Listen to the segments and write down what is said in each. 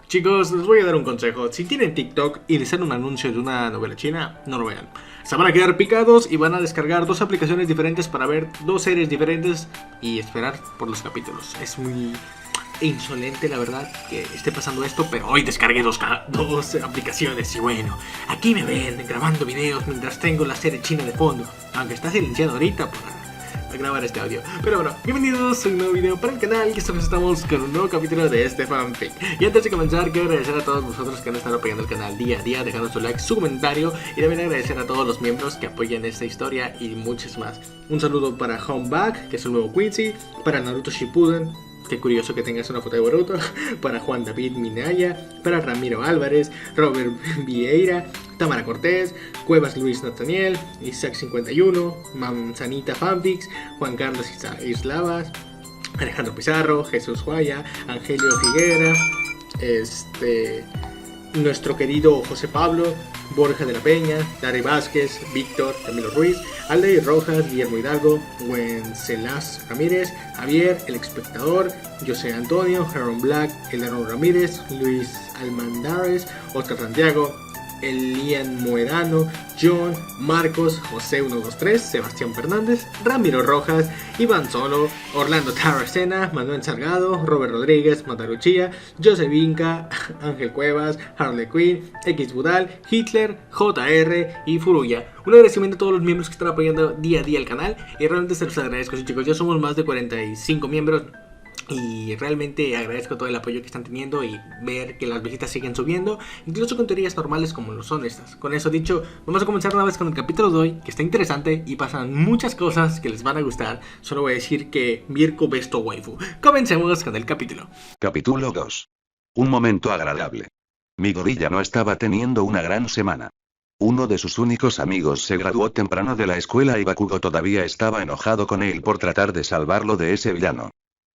Chicos, les voy a dar un consejo. Si tienen TikTok y les sale un anuncio de una novela china, no lo vean. Se van a quedar picados y van a descargar dos aplicaciones diferentes para ver dos series diferentes y esperar por los capítulos. Es muy insolente, la verdad, que esté pasando esto, pero hoy descargué dos aplicaciones y bueno, aquí me ven grabando videos mientras tengo la serie china de fondo, aunque está silenciado ahorita para grabar este audio. Pero bueno, bienvenidos a un nuevo video para el canal, y estamos con un nuevo capítulo de este fanfic. Y antes de comenzar, quiero agradecer a todos vosotros que han estado apoyando el canal día a día, dejando su like, su comentario, y también agradecer a todos los miembros que apoyan esta historia y muchas más. Un saludo para Homeback, que es el nuevo Quincy, para Naruto Shippuden, qué curioso que tengas una foto de Boruto, para Juan David Minaya, para Ramiro Álvarez, Robert Vieira, Tamara Cortés, Cuevas Luis Nathaniel, Isaac 51, Manzanita Fanfics, Juan Carlos Islavas, Alejandro Pizarro, Jesús Guaya, Angelio Figuera, nuestro querido José Pablo, Borja de la Peña, Dari Vázquez, Víctor, Camilo Ruiz, Aldey Rojas, Guillermo Hidalgo, Wencelas Ramírez, Javier, El Espectador, José Antonio, Jaron Black, Eldaron Ramírez, Luis Almandares, Oscar Santiago, Elian Moedano, John, Marcos, José 123, Sebastián Fernández, Ramiro Rojas, Iván Solo, Orlando Tarracena, Manuel Salgado, Robert Rodríguez, Mataruchía, José Vinca, Ángel Cuevas, Harley Quinn, X Budal, Hitler, JR y Furuya. Un agradecimiento a todos los miembros que están apoyando día a día el canal y realmente se los agradezco. Sí, chicos, ya somos más de 45 miembros. Y realmente agradezco todo el apoyo que están teniendo y ver que las visitas siguen subiendo, incluso con teorías normales como lo son estas. Con eso dicho, vamos a comenzar una vez con el capítulo de hoy, que está interesante y pasan muchas cosas que les van a gustar. Solo voy a decir que Mirko Besto Waifu. Comencemos con el capítulo. Capítulo 2. Un momento agradable. Mi gorilla no estaba teniendo una gran semana. Uno de sus únicos amigos se graduó temprano de la escuela y Bakugo todavía estaba enojado con él por tratar de salvarlo de ese villano.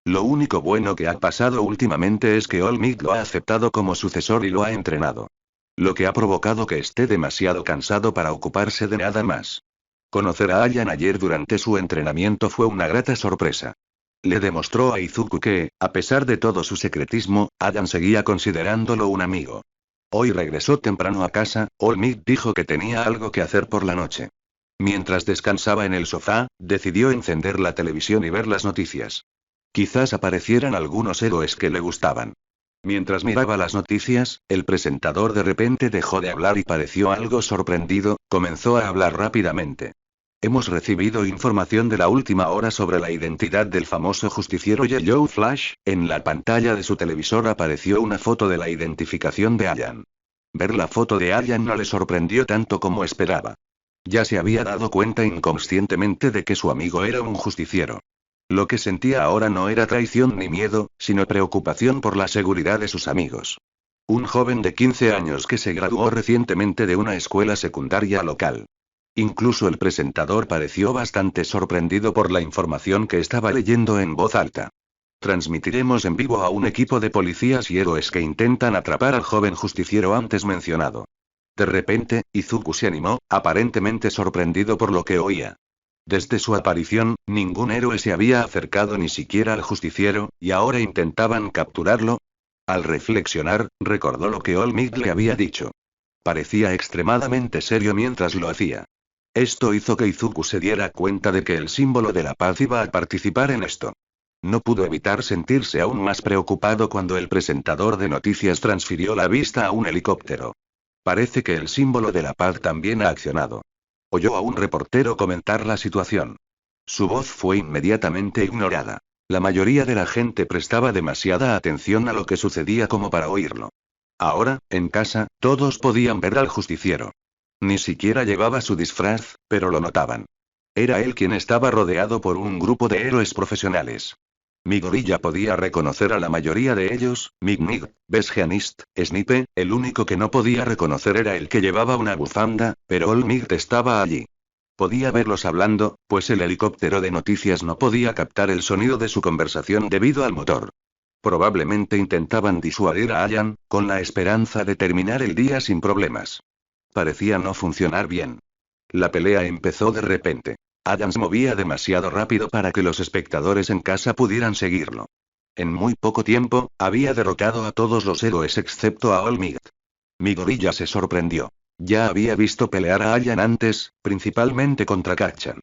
Lo único bueno que ha pasado últimamente es que All Might lo ha aceptado como sucesor y lo ha entrenado. Lo que ha provocado que esté demasiado cansado para ocuparse de nada más. Conocer a Ayan ayer durante su entrenamiento fue una grata sorpresa. Le demostró a Izuku que, a pesar de todo su secretismo, Ayan seguía considerándolo un amigo. Hoy regresó temprano a casa, All Might dijo que tenía algo que hacer por la noche. Mientras descansaba en el sofá, decidió encender la televisión y ver las noticias. Quizás aparecieran algunos héroes que le gustaban. Mientras miraba las noticias, el presentador de repente dejó de hablar y pareció algo sorprendido, comenzó a hablar rápidamente. Hemos recibido información de la última hora sobre la identidad del famoso justiciero Yellow Flash. En la pantalla de su televisor apareció una foto de la identificación de Ayan. Ver la foto de Ayan no le sorprendió tanto como esperaba. Ya se había dado cuenta inconscientemente de que su amigo era un justiciero. Lo que sentía ahora no era traición ni miedo, sino preocupación por la seguridad de sus amigos. Un joven de 15 años que se graduó recientemente de una escuela secundaria local. Incluso el presentador pareció bastante sorprendido por la información que estaba leyendo en voz alta. Transmitiremos en vivo a un equipo de policías y héroes que intentan atrapar al joven justiciero antes mencionado. De repente, Izuku se animó, aparentemente sorprendido por lo que oía. Desde su aparición, ningún héroe se había acercado ni siquiera al justiciero, y ahora intentaban capturarlo. Al reflexionar, recordó lo que All Might le había dicho. Parecía extremadamente serio mientras lo hacía. Esto hizo que Izuku se diera cuenta de que el símbolo de la paz iba a participar en esto. No pudo evitar sentirse aún más preocupado cuando el presentador de noticias transfirió la vista a un helicóptero. Parece que el símbolo de la paz también ha accionado. Oyó a un reportero comentar la situación. Su voz fue inmediatamente ignorada. La mayoría de la gente prestaba demasiada atención a lo que sucedía como para oírlo. Ahora, en casa, todos podían ver al justiciero. Ni siquiera llevaba su disfraz, pero lo notaban. Era él quien estaba rodeado por un grupo de héroes profesionales. Mi gorilla podía reconocer a la mayoría de ellos, Mig, Besgeanist, Snipe, el único que no podía reconocer era el que llevaba una bufanda, pero All Might estaba allí. Podía verlos hablando, pues el helicóptero de noticias no podía captar el sonido de su conversación debido al motor. Probablemente intentaban disuadir a Ayan, con la esperanza de terminar el día sin problemas. Parecía no funcionar bien. La pelea empezó de repente. Ayan se movía demasiado rápido para que los espectadores en casa pudieran seguirlo. En muy poco tiempo, había derrotado a todos los héroes excepto a All Might. Mi gorilla se sorprendió. Ya había visto pelear a Allan antes, principalmente contra Kacchan.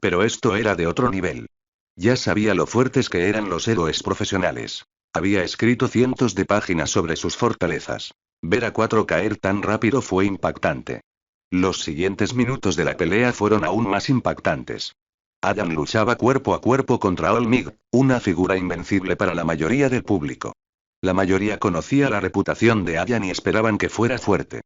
Pero esto era de otro nivel. Ya sabía lo fuertes que eran los héroes profesionales. Había escrito cientos de páginas sobre sus fortalezas. Ver a 4 caer tan rápido fue impactante. Los siguientes minutos de la pelea fueron aún más impactantes. Allan luchaba cuerpo a cuerpo contra All Might, una figura invencible para la mayoría del público. La mayoría conocía la reputación de Allan y esperaban que fuera fuerte.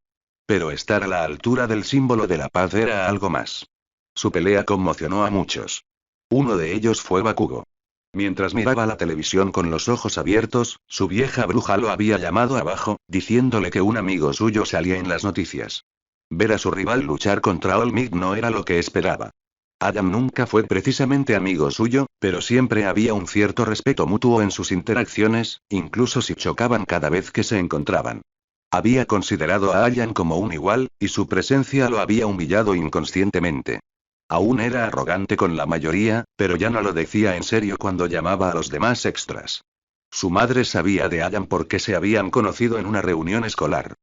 Pero estar a la altura del símbolo de la paz era algo más. Su pelea conmocionó a muchos. Uno de ellos fue Bakugo. Mientras miraba la televisión con los ojos abiertos, su vieja bruja lo había llamado abajo, diciéndole que un amigo suyo salía en las noticias. Ver a su rival luchar contra All Might no era lo que esperaba. Allan nunca fue precisamente amigo suyo, pero siempre había un cierto respeto mutuo en sus interacciones, incluso si chocaban cada vez que se encontraban. Había considerado a Allan como un igual, y su presencia lo había humillado inconscientemente. Aún era arrogante con la mayoría, pero ya no lo decía en serio cuando llamaba a los demás extras. Su madre sabía de Allan porque se habían conocido en una reunión escolar.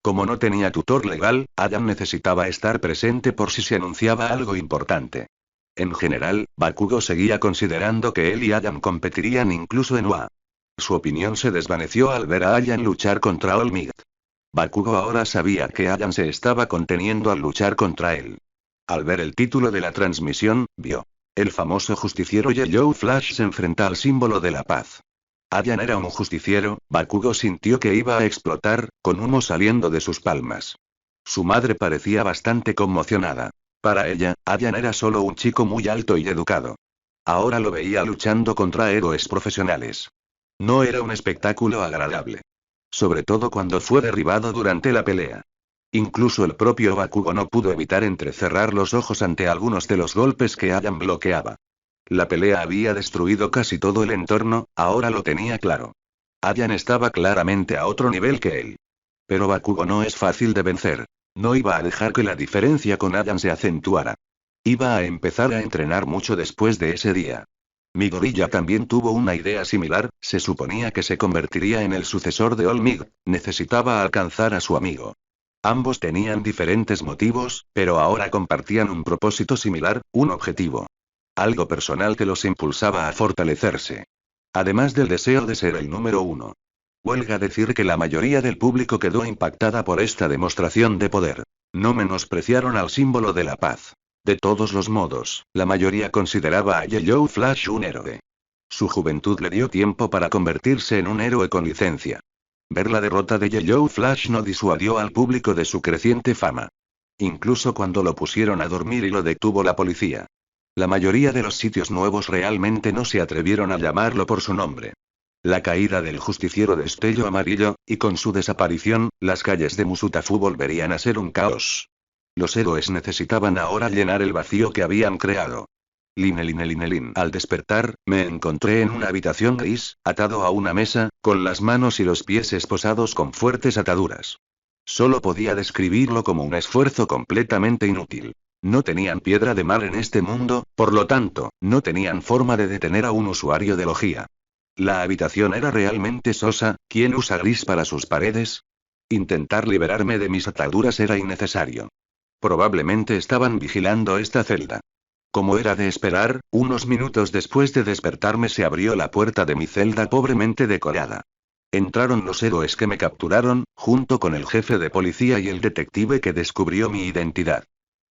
Como no tenía tutor legal, Allan necesitaba estar presente por si se anunciaba algo importante. En general, Bakugo seguía considerando que él y Allan competirían incluso en UA. Su opinión se desvaneció al ver a Allan luchar contra All Might. Bakugo ahora sabía que Allan se estaba conteniendo al luchar contra él. Al ver el título de la transmisión, vio. El famoso justiciero Yellow Flash se enfrenta al símbolo de la paz. Allan era un justiciero, Bakugo sintió que iba a explotar, con humo saliendo de sus palmas. Su madre parecía bastante conmocionada. Para ella, Allan era solo un chico muy alto y educado. Ahora lo veía luchando contra héroes profesionales. No era un espectáculo agradable. Sobre todo cuando fue derribado durante la pelea. Incluso el propio Bakugo no pudo evitar entrecerrar los ojos ante algunos de los golpes que Allan bloqueaba. La pelea había destruido casi todo el entorno, ahora lo tenía claro. Allan estaba claramente a otro nivel que él. Pero Bakugo no es fácil de vencer. No iba a dejar que la diferencia con Allan se acentuara. Iba a empezar a entrenar mucho después de ese día. Mi gorilla también tuvo una idea similar, se suponía que se convertiría en el sucesor de All Might, necesitaba alcanzar a su amigo. Ambos tenían diferentes motivos, pero ahora compartían un propósito similar, un objetivo. Algo personal que los impulsaba a fortalecerse. Además del deseo de ser el número 1. Huelga decir que la mayoría del público quedó impactada por esta demostración de poder. No menospreciaron al símbolo de la paz. De todos los modos, la mayoría consideraba a Yellow Flash un héroe. Su juventud le dio tiempo para convertirse en un héroe con licencia. Ver la derrota de Yellow Flash no disuadió al público de su creciente fama. Incluso cuando lo pusieron a dormir y lo detuvo la policía. La mayoría de los sitios nuevos realmente no se atrevieron a llamarlo por su nombre. La caída del justiciero destello amarillo, y con su desaparición, las calles de Musutafu volverían a ser un caos. Los héroes necesitaban ahora llenar el vacío que habían creado. Line. Al despertar, me encontré en una habitación gris, atado a una mesa, con las manos y los pies esposados con fuertes ataduras. Solo podía describirlo como un esfuerzo completamente inútil. No tenían piedra de mar en este mundo, por lo tanto, no tenían forma de detener a un usuario de logia. La habitación era realmente sosa, ¿quién usa gris para sus paredes? Intentar liberarme de mis ataduras era innecesario. Probablemente estaban vigilando esta celda. Como era de esperar, unos minutos después de despertarme se abrió la puerta de mi celda pobremente decorada. Entraron los héroes que me capturaron, junto con el jefe de policía y el detective que descubrió mi identidad.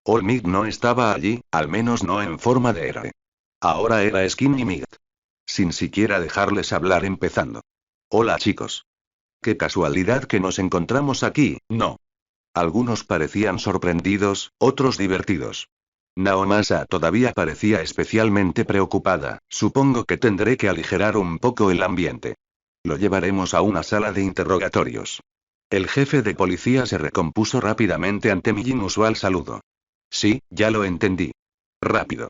All Might no estaba allí, al menos no en forma de héroe. Ahora era Skinny Might. Sin siquiera dejarles hablar empezando. Hola chicos. Qué casualidad que nos encontramos aquí, ¿no? Algunos parecían sorprendidos, otros divertidos. Naomasa todavía parecía especialmente preocupada, supongo que tendré que aligerar un poco el ambiente. Lo llevaremos a una sala de interrogatorios. El jefe de policía se recompuso rápidamente ante mi inusual saludo. Sí, ya lo entendí. Rápido.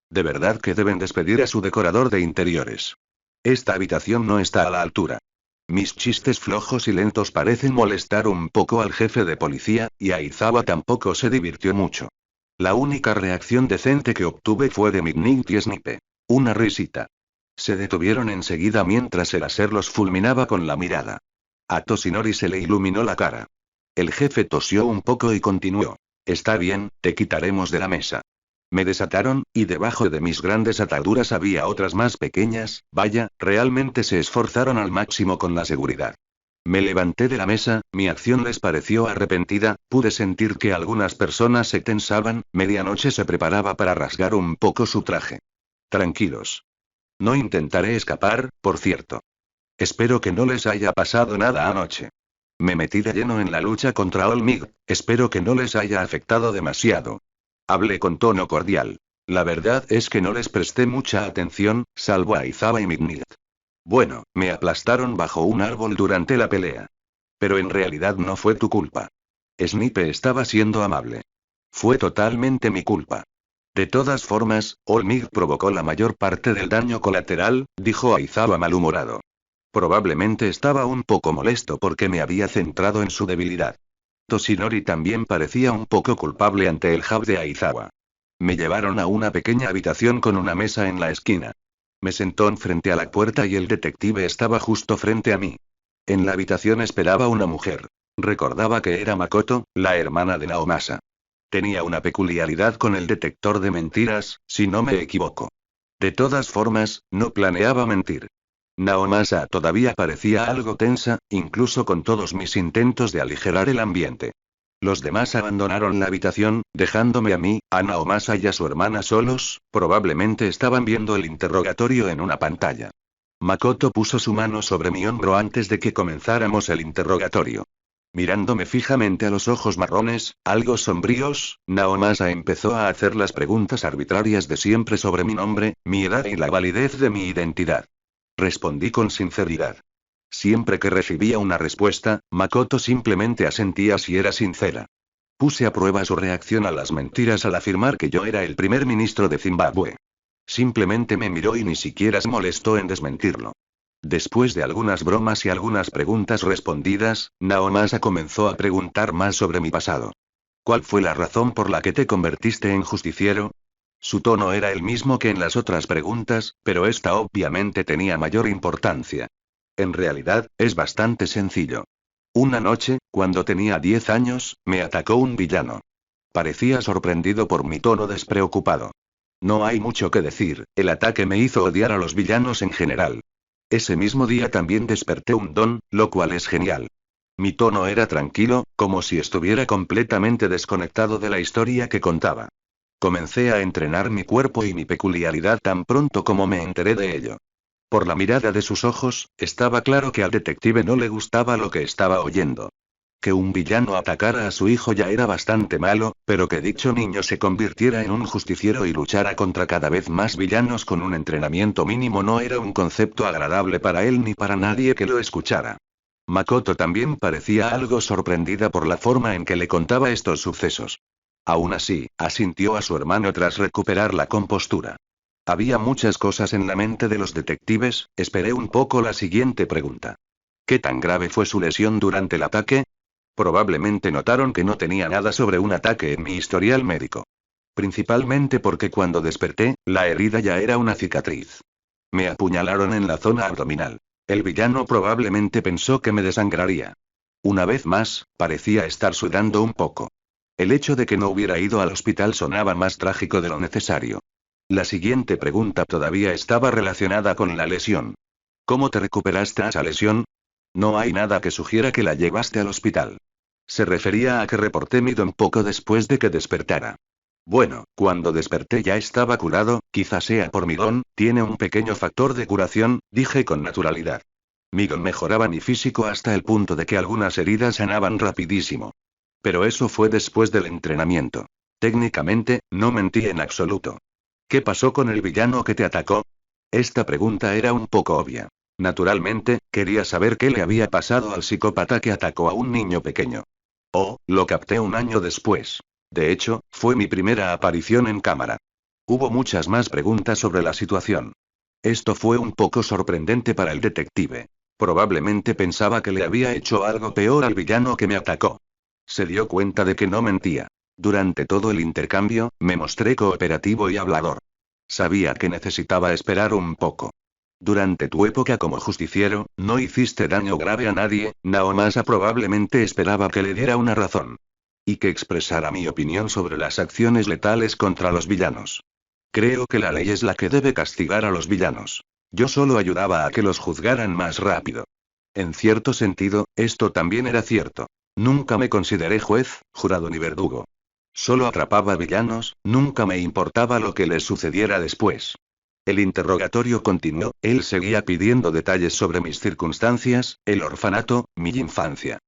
De verdad que deben despedir a su decorador de interiores. Esta habitación no está a la altura. Mis chistes flojos y lentos parecen molestar un poco al jefe de policía, y Aizawa tampoco se divirtió mucho. La única reacción decente que obtuve fue de Midnight y Snipe. Una risita. Se detuvieron enseguida mientras el láser los fulminaba con la mirada. A Toshinori se le iluminó la cara. El jefe tosió un poco y continuó. Está bien, te quitaremos de la mesa. Me desataron, y debajo de mis grandes ataduras había otras más pequeñas. Vaya, realmente se esforzaron al máximo con la seguridad. Me levanté de la mesa, mi acción les pareció arrepentida, pude sentir que algunas personas se tensaban, medianoche se preparaba para rasgar un poco su traje. Tranquilos. No intentaré escapar, por cierto. Espero que no les haya pasado nada anoche. Me metí de lleno en la lucha contra Olmig, espero que no les haya afectado demasiado. Hablé con tono cordial. La verdad es que no les presté mucha atención, salvo a Aizawa y Mignit. Bueno, me aplastaron bajo un árbol durante la pelea. Pero en realidad no fue tu culpa. Snipe estaba siendo amable. Fue totalmente mi culpa. De todas formas, Olmig provocó la mayor parte del daño colateral, dijo Aizawa malhumorado. Probablemente estaba un poco molesto porque me había centrado en su debilidad. Toshinori también parecía un poco culpable ante el jab de Aizawa. Me llevaron a una pequeña habitación con una mesa en la esquina. Me sentó frente a la puerta y el detective estaba justo frente a mí. En la habitación esperaba una mujer. Recordaba que era Makoto, la hermana de Naomasa. Tenía una peculiaridad con el detector de mentiras, si no me equivoco. De todas formas, no planeaba mentir. Naomasa todavía parecía algo tensa, incluso con todos mis intentos de aligerar el ambiente. Los demás abandonaron la habitación, dejándome a mí, a Naomasa y a su hermana solos, probablemente estaban viendo el interrogatorio en una pantalla. Makoto puso su mano sobre mi hombro antes de que comenzáramos el interrogatorio. Mirándome fijamente a los ojos marrones, algo sombríos, Naomasa empezó a hacer las preguntas arbitrarias de siempre sobre mi nombre, mi edad y la validez de mi identidad. Respondí con sinceridad. Siempre que recibía una respuesta, Makoto simplemente asentía si era sincera. Puse a prueba su reacción a las mentiras al afirmar que yo era el primer ministro de Zimbabue. Simplemente me miró y ni siquiera se molestó en desmentirlo. Después de algunas bromas y algunas preguntas respondidas, Naomasa comenzó a preguntar más sobre mi pasado. ¿Cuál fue la razón por la que te convertiste en justiciero? Su tono era el mismo que en las otras preguntas, pero esta obviamente tenía mayor importancia. En realidad, es bastante sencillo. Una noche, cuando tenía 10 años, me atacó un villano. Parecía sorprendido por mi tono despreocupado. No hay mucho que decir, el ataque me hizo odiar a los villanos en general. Ese mismo día también desperté un don, lo cual es genial. Mi tono era tranquilo, como si estuviera completamente desconectado de la historia que contaba. Comencé a entrenar mi cuerpo y mi peculiaridad tan pronto como me enteré de ello. Por la mirada de sus ojos, estaba claro que al detective no le gustaba lo que estaba oyendo. Que un villano atacara a su hijo ya era bastante malo, pero que dicho niño se convirtiera en un justiciero y luchara contra cada vez más villanos con un entrenamiento mínimo no era un concepto agradable para él ni para nadie que lo escuchara. Makoto también parecía algo sorprendida por la forma en que le contaba estos sucesos. Aún así, asintió a su hermano tras recuperar la compostura. Había muchas cosas en la mente de los detectives, esperé un poco la siguiente pregunta. ¿Qué tan grave fue su lesión durante el ataque? Probablemente notaron que no tenía nada sobre un ataque en mi historial médico. Principalmente porque cuando desperté, la herida ya era una cicatriz. Me apuñalaron en la zona abdominal. El villano probablemente pensó que me desangraría. Una vez más, parecía estar sudando un poco. El hecho de que no hubiera ido al hospital sonaba más trágico de lo necesario. La siguiente pregunta todavía estaba relacionada con la lesión. ¿Cómo te recuperaste de esa lesión? No hay nada que sugiera que la llevaste al hospital. Se refería a que reporté mi don poco después de que despertara. Bueno, cuando desperté ya estaba curado, quizá sea por mi don, tiene un pequeño factor de curación, dije con naturalidad. Mi don mejoraba mi físico hasta el punto de que algunas heridas sanaban rapidísimo. Pero eso fue después del entrenamiento. Técnicamente, no mentí en absoluto. ¿Qué pasó con el villano que te atacó? Esta pregunta era un poco obvia. Naturalmente, quería saber qué le había pasado al psicópata que atacó a un niño pequeño. Oh, lo capté un año después. De hecho, fue mi primera aparición en cámara. Hubo muchas más preguntas sobre la situación. Esto fue un poco sorprendente para el detective. Probablemente pensaba que le había hecho algo peor al villano que me atacó. Se dio cuenta de que no mentía. Durante todo el intercambio, me mostré cooperativo y hablador. Sabía que necesitaba esperar un poco. Durante tu época como justiciero, no hiciste daño grave a nadie. Naomasa probablemente esperaba que le diera una razón. Y que expresara mi opinión sobre las acciones letales contra los villanos. Creo que la ley es la que debe castigar a los villanos. Yo solo ayudaba a que los juzgaran más rápido. En cierto sentido, esto también era cierto. Nunca me consideré juez, jurado ni verdugo. Solo atrapaba villanos, nunca me importaba lo que les sucediera después. El interrogatorio continuó, él seguía pidiendo detalles sobre mis circunstancias, el orfanato, mi infancia.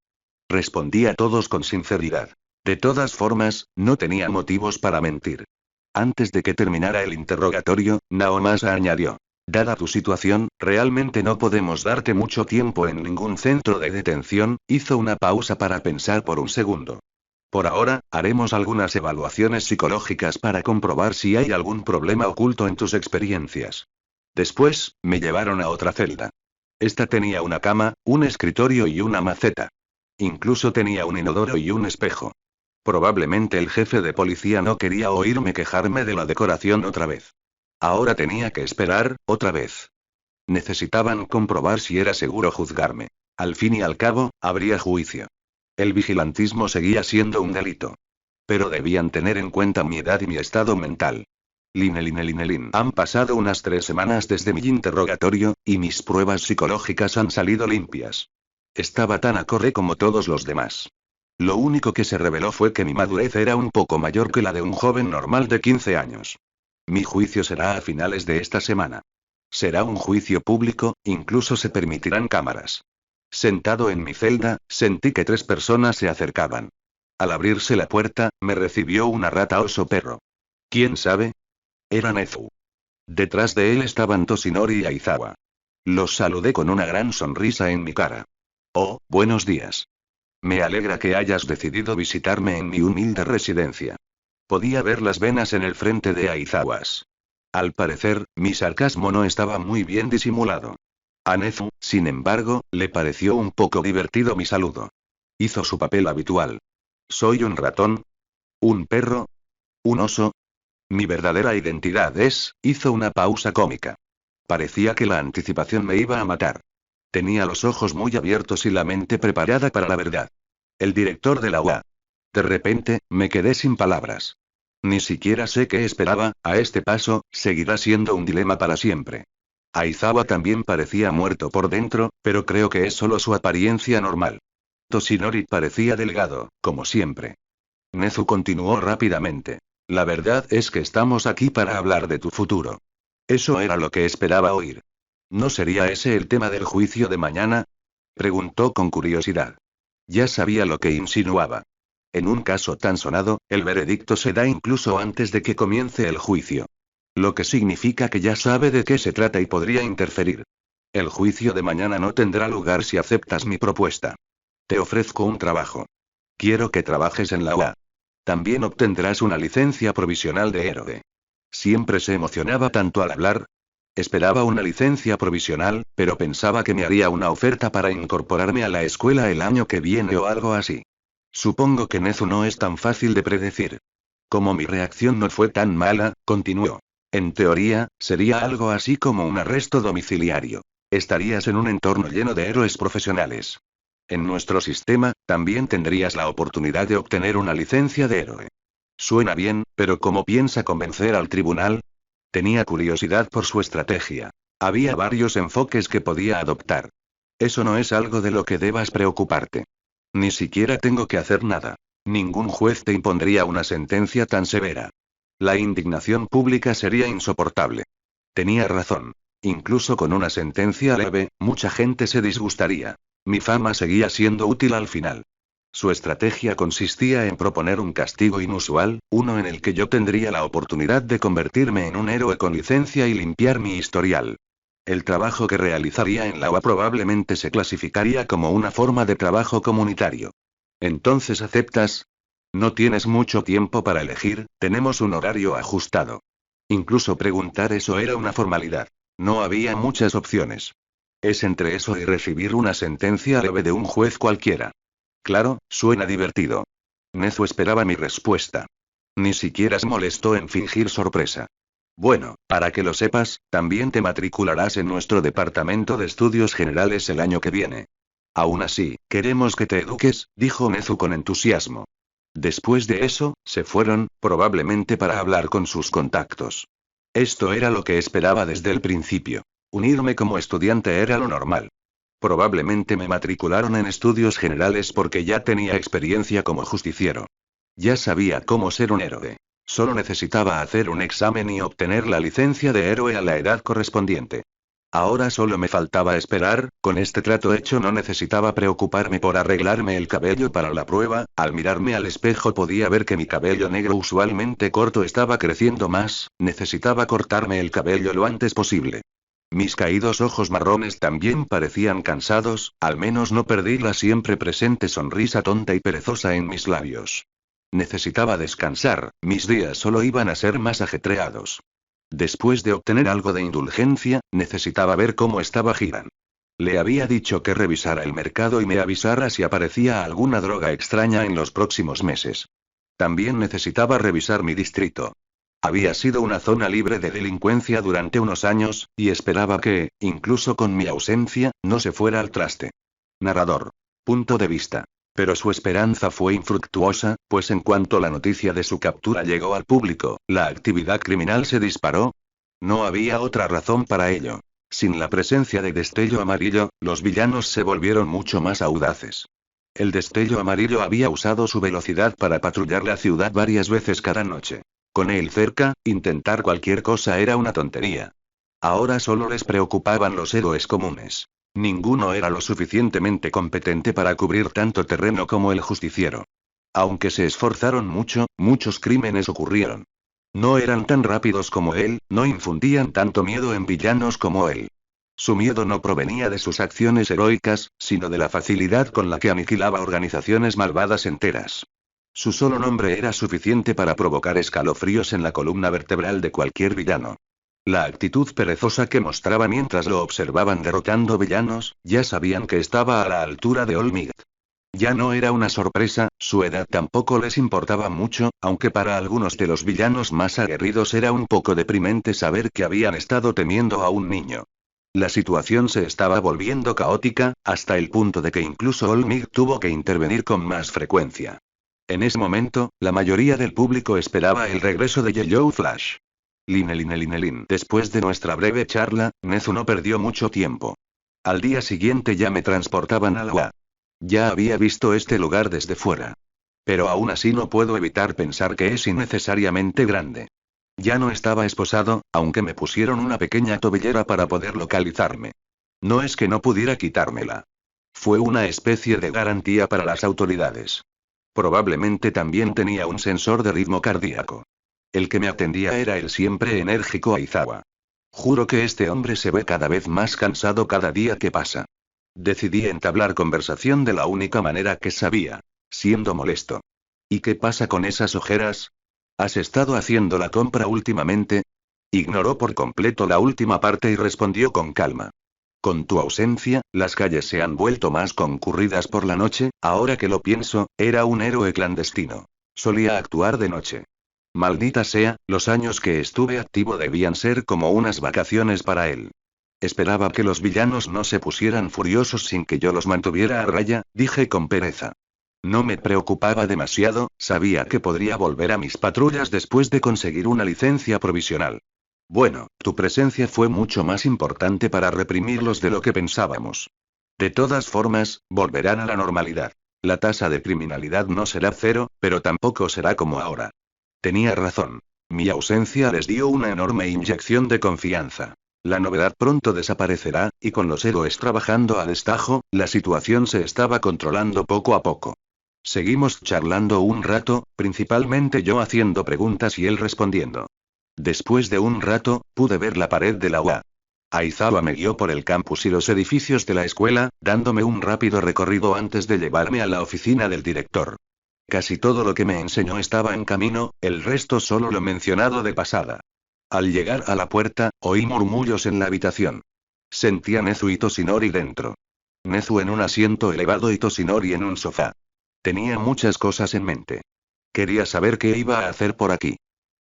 Respondí a todos con sinceridad. De todas formas, no tenía motivos para mentir. Antes de que terminara el interrogatorio, Naomasa añadió. Dada tu situación, realmente no podemos darte mucho tiempo en ningún centro de detención. Hizo una pausa para pensar por un segundo. Por ahora, haremos algunas evaluaciones psicológicas para comprobar si hay algún problema oculto en tus experiencias. Después, me llevaron a otra celda. Esta tenía una cama, un escritorio y una maceta. Incluso tenía un inodoro y un espejo. Probablemente el jefe de policía no quería oírme quejarme de la decoración otra vez. Ahora tenía que esperar, otra vez. Necesitaban comprobar si era seguro juzgarme. Al fin y al cabo, habría juicio. El vigilantismo seguía siendo un delito. Pero debían tener en cuenta mi edad y mi estado mental. Lin. Han pasado unas 3 semanas desde mi interrogatorio, y mis pruebas psicológicas han salido limpias. Estaba tan acorde como todos los demás. Lo único que se reveló fue que mi madurez era un poco mayor que la de un joven normal de 15 años. Mi juicio será a finales de esta semana. Será un juicio público, incluso se permitirán cámaras. Sentado en mi celda, sentí que 3 personas se acercaban. Al abrirse la puerta, me recibió una rata oso perro. ¿Quién sabe? Era Nezu. Detrás de él estaban Toshinori y Aizawa. Los saludé con una gran sonrisa en mi cara. Oh, buenos días. Me alegra que hayas decidido visitarme en mi humilde residencia. Podía ver las venas en el frente de Aizawas. Al parecer, mi sarcasmo no estaba muy bien disimulado. A Nezu, sin embargo, le pareció un poco divertido mi saludo. Hizo su papel habitual. ¿Soy un ratón? ¿Un perro? ¿Un oso? Mi verdadera identidad es, hizo una pausa cómica. Parecía que la anticipación me iba a matar. Tenía los ojos muy abiertos y la mente preparada para la verdad. El director de la UA. De repente, me quedé sin palabras. Ni siquiera sé qué esperaba. A este paso, seguirá siendo un dilema para siempre. Aizawa también parecía muerto por dentro, pero creo que es solo su apariencia normal. Toshinori parecía delgado, como siempre. Nezu continuó rápidamente. La verdad es que estamos aquí para hablar de tu futuro. Eso era lo que esperaba oír. ¿No sería ese el tema del juicio de mañana? Preguntó con curiosidad. Ya sabía lo que insinuaba. En un caso tan sonado, el veredicto se da incluso antes de que comience el juicio. Lo que significa que ya sabe de qué se trata y podría interferir. El juicio de mañana no tendrá lugar si aceptas mi propuesta. Te ofrezco un trabajo. Quiero que trabajes en la UA. También obtendrás una licencia provisional de héroe. Siempre se emocionaba tanto al hablar. Esperaba una licencia provisional, pero pensaba que me haría una oferta para incorporarme a la escuela el año que viene o algo así. Supongo que Nezu no es tan fácil de predecir. Como mi reacción no fue tan mala, continuó. En teoría, sería algo así como un arresto domiciliario. Estarías en un entorno lleno de héroes profesionales. En nuestro sistema, también tendrías la oportunidad de obtener una licencia de héroe. Suena bien, pero ¿cómo piensa convencer al tribunal? Tenía curiosidad por su estrategia. Había varios enfoques que podía adoptar. Eso no es algo de lo que debas preocuparte. Ni siquiera tengo que hacer nada. Ningún juez te impondría una sentencia tan severa. La indignación pública sería insoportable. Tenía razón. Incluso con una sentencia leve, mucha gente se disgustaría. Mi fama seguía siendo útil al final. Su estrategia consistía en proponer un castigo inusual, uno en el que yo tendría la oportunidad de convertirme en un héroe con licencia y limpiar mi historial. El trabajo que realizaría en la UA probablemente se clasificaría como una forma de trabajo comunitario. ¿Entonces aceptas? No tienes mucho tiempo para elegir, tenemos un horario ajustado. Incluso preguntar eso era una formalidad. No había muchas opciones. Es entre eso y recibir una sentencia leve de un juez cualquiera. Claro, suena divertido. Nezu esperaba mi respuesta. Ni siquiera se molestó en fingir sorpresa. Bueno, para que lo sepas, también te matricularás en nuestro departamento de estudios generales el año que viene. Aún así, queremos que te eduques, dijo Nezu con entusiasmo. Después de eso, se fueron, probablemente para hablar con sus contactos. Esto era lo que esperaba desde el principio. Unirme como estudiante era lo normal. Probablemente me matricularon en estudios generales porque ya tenía experiencia como justiciero. Ya sabía cómo ser un héroe. Solo necesitaba hacer un examen y obtener la licencia de héroe a la edad correspondiente. Ahora solo me faltaba esperar, con este trato hecho no necesitaba preocuparme por arreglarme el cabello para la prueba, al mirarme al espejo podía ver que mi cabello negro usualmente corto estaba creciendo más, necesitaba cortarme el cabello lo antes posible. Mis caídos ojos marrones también parecían cansados, al menos no perdí la siempre presente sonrisa tonta y perezosa en mis labios. Necesitaba descansar, mis días solo iban a ser más ajetreados. Después de obtener algo de indulgencia, necesitaba ver cómo estaba Hiran. Le había dicho que revisara el mercado y me avisara si aparecía alguna droga extraña en los próximos meses. También necesitaba revisar mi distrito. Había sido una zona libre de delincuencia durante unos años, y esperaba que, incluso con mi ausencia, no se fuera al traste. Narrador. Punto de vista. Pero su esperanza fue infructuosa, pues en cuanto la noticia de su captura llegó al público, la actividad criminal se disparó. No había otra razón para ello. Sin la presencia de Destello Amarillo, los villanos se volvieron mucho más audaces. El Destello Amarillo había usado su velocidad para patrullar la ciudad varias veces cada noche. Con él cerca, intentar cualquier cosa era una tontería. Ahora solo les preocupaban los héroes comunes. Ninguno era lo suficientemente competente para cubrir tanto terreno como el justiciero. Aunque se esforzaron mucho, muchos crímenes ocurrieron. No eran tan rápidos como él, no infundían tanto miedo en villanos como él. Su miedo no provenía de sus acciones heroicas, sino de la facilidad con la que aniquilaba organizaciones malvadas enteras. Su solo nombre era suficiente para provocar escalofríos en la columna vertebral de cualquier villano. La actitud perezosa que mostraba mientras lo observaban derrotando villanos, ya sabían que estaba a la altura de Olmigt. Ya no era una sorpresa, su edad tampoco les importaba mucho, aunque para algunos de los villanos más aguerridos era un poco deprimente saber que habían estado temiendo a un niño. La situación se estaba volviendo caótica, hasta el punto de que incluso Olmigt tuvo que intervenir con más frecuencia. En ese momento, la mayoría del público esperaba el regreso de Yellow Flash. Line. Después de nuestra breve charla, Nezu no perdió mucho tiempo. Al día siguiente ya me transportaban a la UA. Ya había visto este lugar desde fuera. Pero aún así no puedo evitar pensar que es innecesariamente grande. Ya no estaba esposado, aunque me pusieron una pequeña tobillera para poder localizarme. No es que no pudiera quitármela. Fue una especie de garantía para las autoridades. Probablemente también tenía un sensor de ritmo cardíaco. El que me atendía era el siempre enérgico Aizawa. Juro que este hombre se ve cada vez más cansado cada día que pasa. Decidí entablar conversación de la única manera que sabía, siendo molesto. ¿Y qué pasa con esas ojeras? ¿Has estado haciendo la compra últimamente? Ignoró por completo la última parte y respondió con calma. Con tu ausencia, las calles se han vuelto más concurridas por la noche, ahora que lo pienso, era un héroe clandestino. Solía actuar de noche. Maldita sea, los años que estuve activo debían ser como unas vacaciones para él. Esperaba que los villanos no se pusieran furiosos sin que yo los mantuviera a raya, dije con pereza. No me preocupaba demasiado, sabía que podría volver a mis patrullas después de conseguir una licencia provisional. Bueno, tu presencia fue mucho más importante para reprimirlos de lo que pensábamos. De todas formas, volverán a la normalidad. La tasa de criminalidad no será cero, pero tampoco será como ahora. Tenía razón. Mi ausencia les dio una enorme inyección de confianza. La novedad pronto desaparecerá, y con los héroes trabajando a destajo, la situación se estaba controlando poco a poco. Seguimos charlando un rato, principalmente yo haciendo preguntas y él respondiendo. Después de un rato, pude ver la pared de la UA. Aizawa me guió por el campus y los edificios de la escuela, dándome un rápido recorrido antes de llevarme a la oficina del director. Casi todo lo que me enseñó estaba en camino, el resto solo lo mencionado de pasada. Al llegar a la puerta, oí murmullos en la habitación. Sentí a Nezu y Toshinori dentro. Nezu en un asiento elevado y Toshinori en un sofá. Tenía muchas cosas en mente. Quería saber qué iba a hacer por aquí.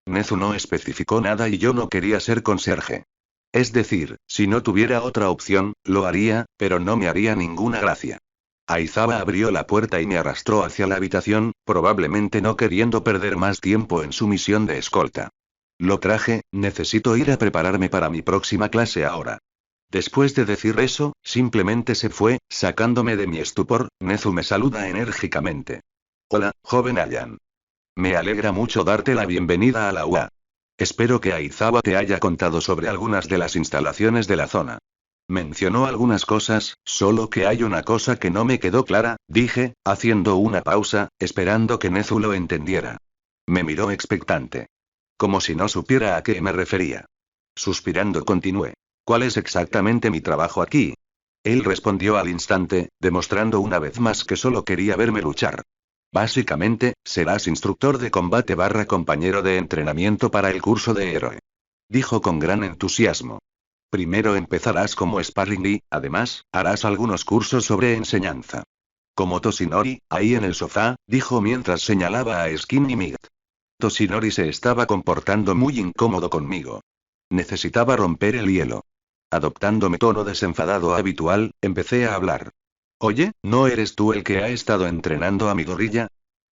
Nezu no especificó nada y yo no quería ser conserje. Es decir, si no tuviera otra opción, lo haría, pero no me haría ninguna gracia. Aizawa abrió la puerta y me arrastró hacia la habitación, probablemente no queriendo perder más tiempo en su misión de escolta. Lo traje, necesito ir a prepararme para mi próxima clase ahora. Después de decir eso, simplemente se fue, sacándome de mi estupor. Nezu me saluda enérgicamente. Hola, joven Ayan. Me alegra mucho darte la bienvenida a la UA. Espero que Aizawa te haya contado sobre algunas de las instalaciones de la zona. Mencionó algunas cosas, solo que hay una cosa que no me quedó clara, dije, haciendo una pausa, esperando que Nezu lo entendiera. Me miró expectante. Como si no supiera a qué me refería. Suspirando continué. ¿Cuál es exactamente mi trabajo aquí? Él respondió al instante, demostrando una vez más que solo quería verme luchar. Básicamente, serás instructor de combate / compañero de entrenamiento para el curso de héroe. Dijo con gran entusiasmo. Primero empezarás como sparring y, además, harás algunos cursos sobre enseñanza. Como Toshinori, ahí en el sofá, dijo mientras señalaba a Skinny Mid. Toshinori se estaba comportando muy incómodo conmigo. Necesitaba romper el hielo. Adoptando mi tono desenfadado habitual, empecé a hablar. Oye, ¿no eres tú el que ha estado entrenando a mi gorilla?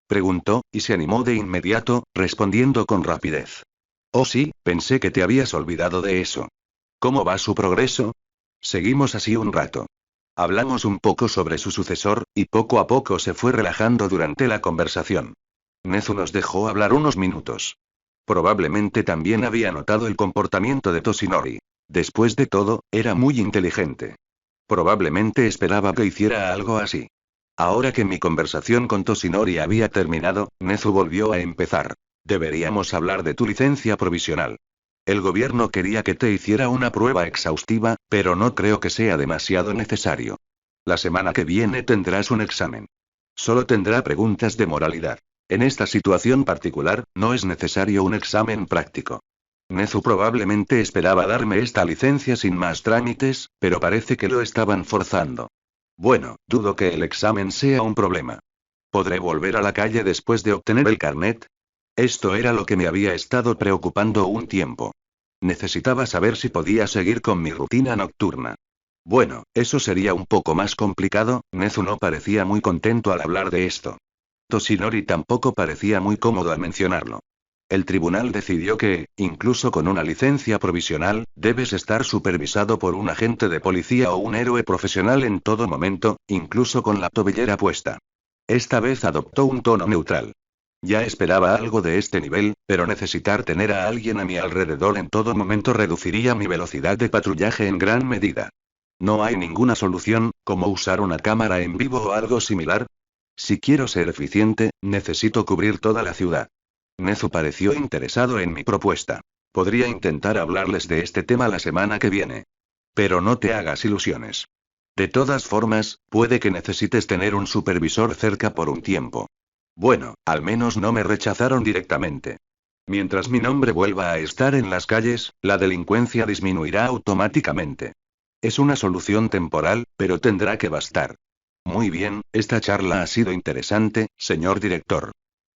Preguntó, y se animó de inmediato, respondiendo con rapidez. Oh sí, pensé que te habías olvidado de eso. ¿Cómo va su progreso? Seguimos así un rato. Hablamos un poco sobre su sucesor, y poco a poco se fue relajando durante la conversación. Nezu nos dejó hablar unos minutos. Probablemente también había notado el comportamiento de Toshinori. Después de todo, era muy inteligente. Probablemente esperaba que hiciera algo así. Ahora que mi conversación con Toshinori había terminado, Nezu volvió a empezar. Deberíamos hablar de tu licencia provisional. El gobierno quería que te hiciera una prueba exhaustiva, pero no creo que sea demasiado necesario. La semana que viene tendrás un examen. Solo tendrá preguntas de moralidad. En esta situación particular, no es necesario un examen práctico. Nezu probablemente esperaba darme esta licencia sin más trámites, pero parece que lo estaban forzando. Bueno, dudo que el examen sea un problema. ¿Podré volver a la calle después de obtener el carnet? Esto era lo que me había estado preocupando un tiempo. Necesitaba saber si podía seguir con mi rutina nocturna. Bueno, eso sería un poco más complicado. Nezu no parecía muy contento al hablar de esto. Toshinori tampoco parecía muy cómodo al mencionarlo. El tribunal decidió que, incluso con una licencia provisional, debes estar supervisado por un agente de policía o un héroe profesional en todo momento, incluso con la tobillera puesta. Esta vez adoptó un tono neutral. Ya esperaba algo de este nivel, pero necesitar tener a alguien a mi alrededor en todo momento reduciría mi velocidad de patrullaje en gran medida. ¿No hay ninguna solución, como usar una cámara en vivo o algo similar? Si quiero ser eficiente, necesito cubrir toda la ciudad. Nezu pareció interesado en mi propuesta. Podría intentar hablarles de este tema la semana que viene. Pero no te hagas ilusiones. De todas formas, puede que necesites tener un supervisor cerca por un tiempo. Bueno, al menos no me rechazaron directamente. Mientras mi nombre vuelva a estar en las calles, la delincuencia disminuirá automáticamente. Es una solución temporal, pero tendrá que bastar. Muy bien, esta charla ha sido interesante, señor director.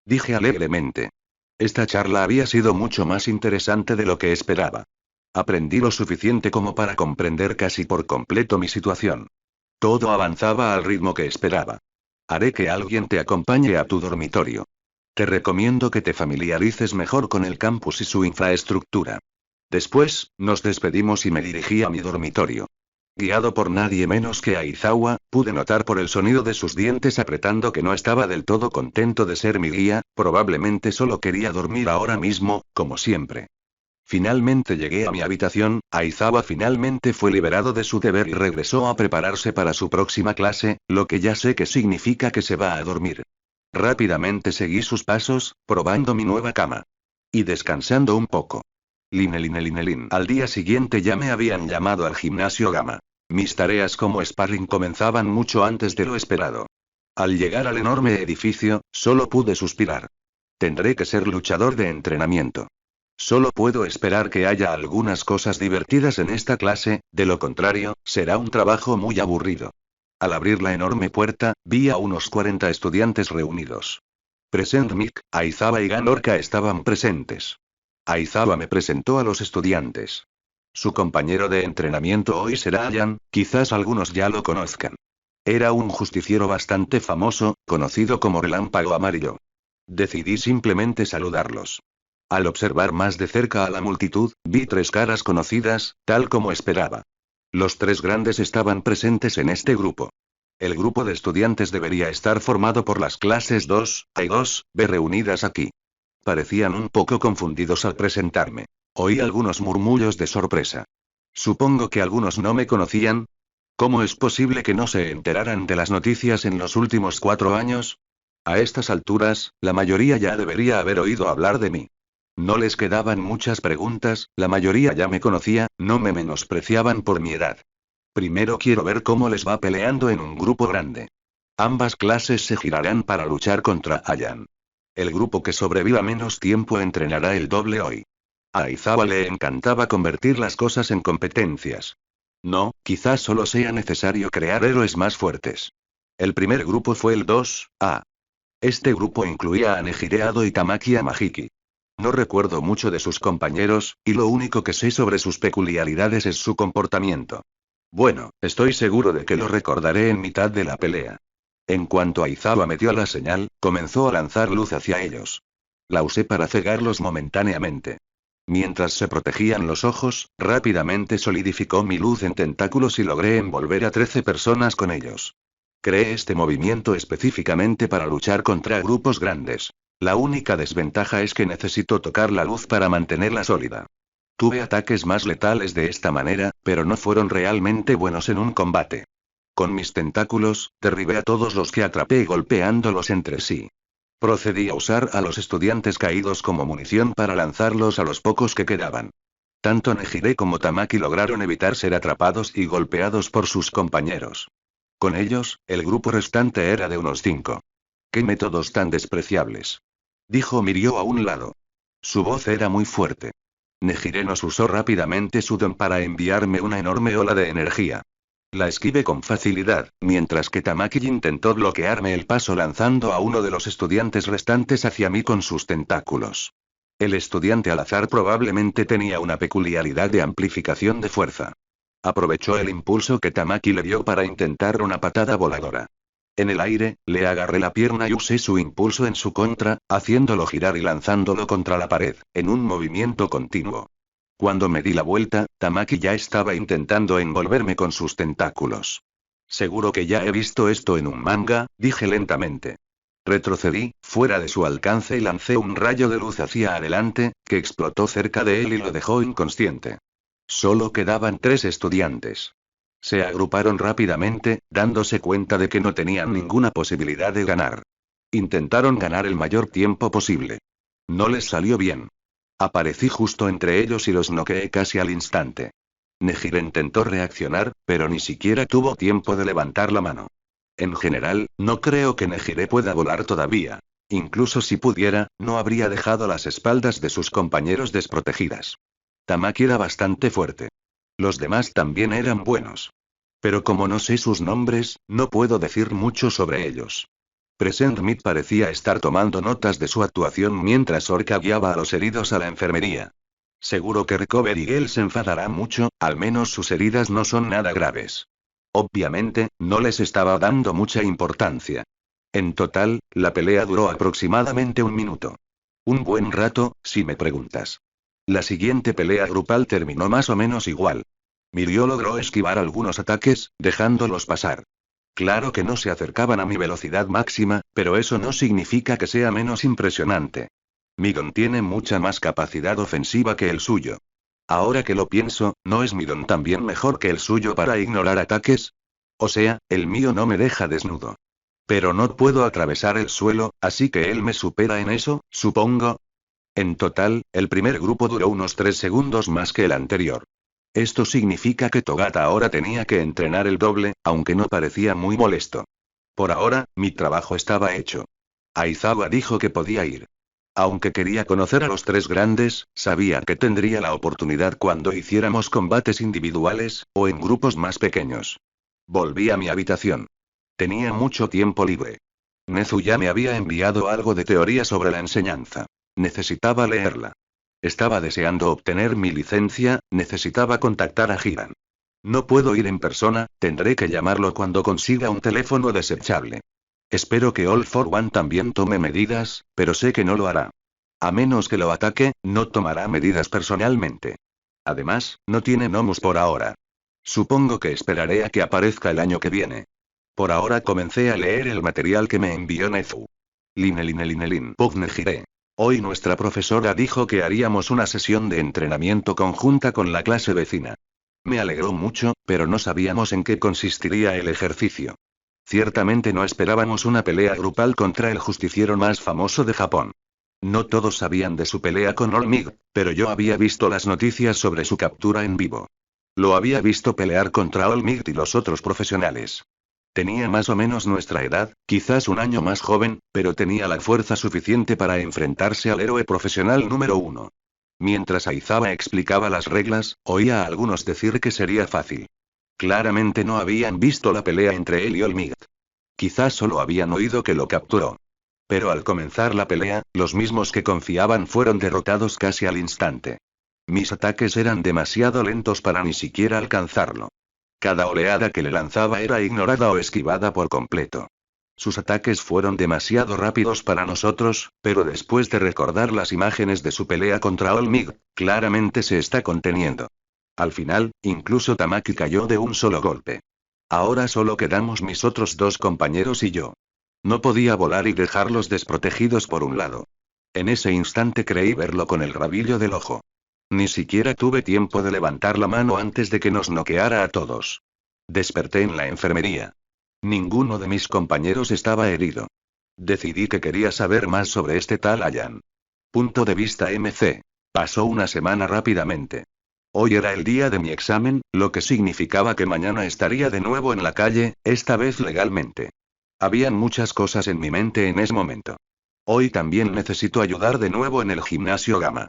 Dije alegremente. Esta charla había sido mucho más interesante de lo que esperaba. Aprendí lo suficiente como para comprender casi por completo mi situación. Todo avanzaba al ritmo que esperaba. Haré que alguien te acompañe a tu dormitorio. Te recomiendo que te familiarices mejor con el campus y su infraestructura. Después, nos despedimos y me dirigí a mi dormitorio. Guiado por nadie menos que Aizawa, pude notar por el sonido de sus dientes apretando que no estaba del todo contento de ser mi guía, probablemente solo quería dormir ahora mismo, como siempre. Finalmente llegué a mi habitación. Aizawa finalmente fue liberado de su deber y regresó a prepararse para su próxima clase, lo que ya sé que significa que se va a dormir. Rápidamente seguí sus pasos, probando mi nueva cama. Y descansando un poco. Linelin. Al día siguiente ya me habían llamado al gimnasio Gamma. Mis tareas como sparring comenzaban mucho antes de lo esperado. Al llegar al enorme edificio, solo pude suspirar. Tendré que ser luchador de entrenamiento. Solo puedo esperar que haya algunas cosas divertidas en esta clase, de lo contrario, será un trabajo muy aburrido. Al abrir la enorme puerta, vi a unos 40 estudiantes reunidos. Present Mick, Aizawa y Ganorka estaban presentes. Aizawa me presentó a los estudiantes. Su compañero de entrenamiento hoy será Ayan, quizás algunos ya lo conozcan. Era un justiciero bastante famoso, conocido como Relámpago Amarillo. Decidí simplemente saludarlos. Al observar más de cerca a la multitud, vi tres caras conocidas, tal como esperaba. Los tres grandes estaban presentes en este grupo. El grupo de estudiantes debería estar formado por las clases 2A y 2B reunidas aquí. Parecían un poco confundidos al presentarme. Oí algunos murmullos de sorpresa. Supongo que algunos no me conocían. ¿Cómo es posible que no se enteraran de las noticias en los últimos 4 años? A estas alturas, la mayoría ya debería haber oído hablar de mí. No les quedaban muchas preguntas, la mayoría ya me conocía, no me menospreciaban por mi edad. Primero quiero ver cómo les va peleando en un grupo grande. Ambas clases se girarán para luchar contra Ayan. El grupo que sobreviva menos tiempo entrenará el doble hoy. A Aizawa le encantaba convertir las cosas en competencias. No, quizás solo sea necesario crear héroes más fuertes. El primer grupo fue el 2A. Este grupo incluía a Nejire Ado y Tamaki Amahiki. No recuerdo mucho de sus compañeros, y lo único que sé sobre sus peculiaridades es su comportamiento. Bueno, estoy seguro de que lo recordaré en mitad de la pelea. En cuanto Aizawa metió la señal, comenzó a lanzar luz hacia ellos. La usé para cegarlos momentáneamente. Mientras se protegían los ojos, rápidamente solidificó mi luz en tentáculos y logré envolver a 13 personas con ellos. Creé este movimiento específicamente para luchar contra grupos grandes. La única desventaja es que necesito tocar la luz para mantenerla sólida. Tuve ataques más letales de esta manera, pero no fueron realmente buenos en un combate. Con mis tentáculos, derribé a todos los que atrapé golpeándolos entre sí. Procedí a usar a los estudiantes caídos como munición para lanzarlos a los pocos que quedaban. Tanto Nejire como Tamaki lograron evitar ser atrapados y golpeados por sus compañeros. Con ellos, el grupo restante era de unos 5. ¡Qué métodos tan despreciables!, dijo Mirio a un lado. Su voz era muy fuerte. Nejire nos usó rápidamente su don para enviarme una enorme ola de energía. La esquivé con facilidad, mientras que Tamaki intentó bloquearme el paso lanzando a uno de los estudiantes restantes hacia mí con sus tentáculos. El estudiante al azar probablemente tenía una peculiaridad de amplificación de fuerza. Aprovechó el impulso que Tamaki le dio para intentar una patada voladora. En el aire, le agarré la pierna y usé su impulso en su contra, haciéndolo girar y lanzándolo contra la pared, en un movimiento continuo. Cuando me di la vuelta, Tamaki ya estaba intentando envolverme con sus tentáculos. Seguro que ya he visto esto en un manga, dije lentamente. Retrocedí, fuera de su alcance y lancé un rayo de luz hacia adelante, que explotó cerca de él y lo dejó inconsciente. Solo quedaban 3 estudiantes. Se agruparon rápidamente, dándose cuenta de que no tenían ninguna posibilidad de ganar. Intentaron ganar el mayor tiempo posible. No les salió bien. Aparecí justo entre ellos y los noqueé casi al instante. Nejire intentó reaccionar, pero ni siquiera tuvo tiempo de levantar la mano. En general, no creo que Nejire pueda volar todavía. Incluso si pudiera, no habría dejado las espaldas de sus compañeros desprotegidas. Tamaki era bastante fuerte. Los demás también eran buenos. Pero como no sé sus nombres, no puedo decir mucho sobre ellos. Present Meat parecía estar tomando notas de su actuación mientras Orca guiaba a los heridos a la enfermería. Seguro que Recovery Girl se enfadará mucho, al menos sus heridas no son nada graves. Obviamente, no les estaba dando mucha importancia. En total, la pelea duró aproximadamente 1 minuto. Un buen rato, si me preguntas. La siguiente pelea grupal terminó más o menos igual. Mirio logró esquivar algunos ataques, dejándolos pasar. Claro que no se acercaban a mi velocidad máxima, pero eso no significa que sea menos impresionante. Midon tiene mucha más capacidad ofensiva que el suyo. Ahora que lo pienso, ¿no es Midon también mejor que el suyo para ignorar ataques? O sea, el mío no me deja desnudo. Pero no puedo atravesar el suelo, así que él me supera en eso, supongo. En total, el primer grupo duró unos 3 segundos más que el anterior. Esto significa que Togata ahora tenía que entrenar el doble, aunque no parecía muy molesto. Por ahora, mi trabajo estaba hecho. Aizawa dijo que podía ir. Aunque quería conocer a los 3 grandes, sabía que tendría la oportunidad cuando hiciéramos combates individuales, o en grupos más pequeños. Volví a mi habitación. Tenía mucho tiempo libre. Nezu ya me había enviado algo de teoría sobre la enseñanza. Necesitaba leerla. Estaba deseando obtener mi licencia, necesitaba contactar a Hiran. No puedo ir en persona, tendré que llamarlo cuando consiga un teléfono desechable. Espero que All for One también tome medidas, pero sé que no lo hará. A menos que lo ataque, no tomará medidas personalmente. Además, no tiene Nomus por ahora. Supongo que esperaré a que aparezca el año que viene. Por ahora comencé a leer el material que me envió Nezu. Lin. Pugne giré. Hoy nuestra profesora dijo que haríamos una sesión de entrenamiento conjunta con la clase vecina. Me alegró mucho, pero no sabíamos en qué consistiría el ejercicio. Ciertamente no esperábamos una pelea grupal contra el justiciero más famoso de Japón. No todos sabían de su pelea con Olmig, pero yo había visto las noticias sobre su captura en vivo. Lo había visto pelear contra Olmig y los otros profesionales. Tenía más o menos nuestra edad, quizás un año más joven, pero tenía la fuerza suficiente para enfrentarse al héroe profesional número 1. Mientras Aizawa explicaba las reglas, oía a algunos decir que sería fácil. Claramente no habían visto la pelea entre él y Olmig. Quizás solo habían oído que lo capturó. Pero al comenzar la pelea, los mismos que confiaban fueron derrotados casi al instante. Mis ataques eran demasiado lentos para ni siquiera alcanzarlo. Cada oleada que le lanzaba era ignorada o esquivada por completo. Sus ataques fueron demasiado rápidos para nosotros, pero después de recordar las imágenes de su pelea contra Olmig, claramente se está conteniendo. Al final, incluso Tamaki cayó de un solo golpe. Ahora solo quedamos mis otros dos compañeros y yo. No podía volar y dejarlos desprotegidos por un lado. En ese instante creí verlo con el rabillo del ojo. Ni siquiera tuve tiempo de levantar la mano antes de que nos noqueara a todos. Desperté en la enfermería. Ninguno de mis compañeros estaba herido. Decidí que quería saber más sobre este tal Ayan. Punto de vista MC. Pasó una semana rápidamente. Hoy era el día de mi examen, lo que significaba que mañana estaría de nuevo en la calle, esta vez legalmente. Habían muchas cosas en mi mente en ese momento. Hoy también necesito ayudar de nuevo en el gimnasio Gamma.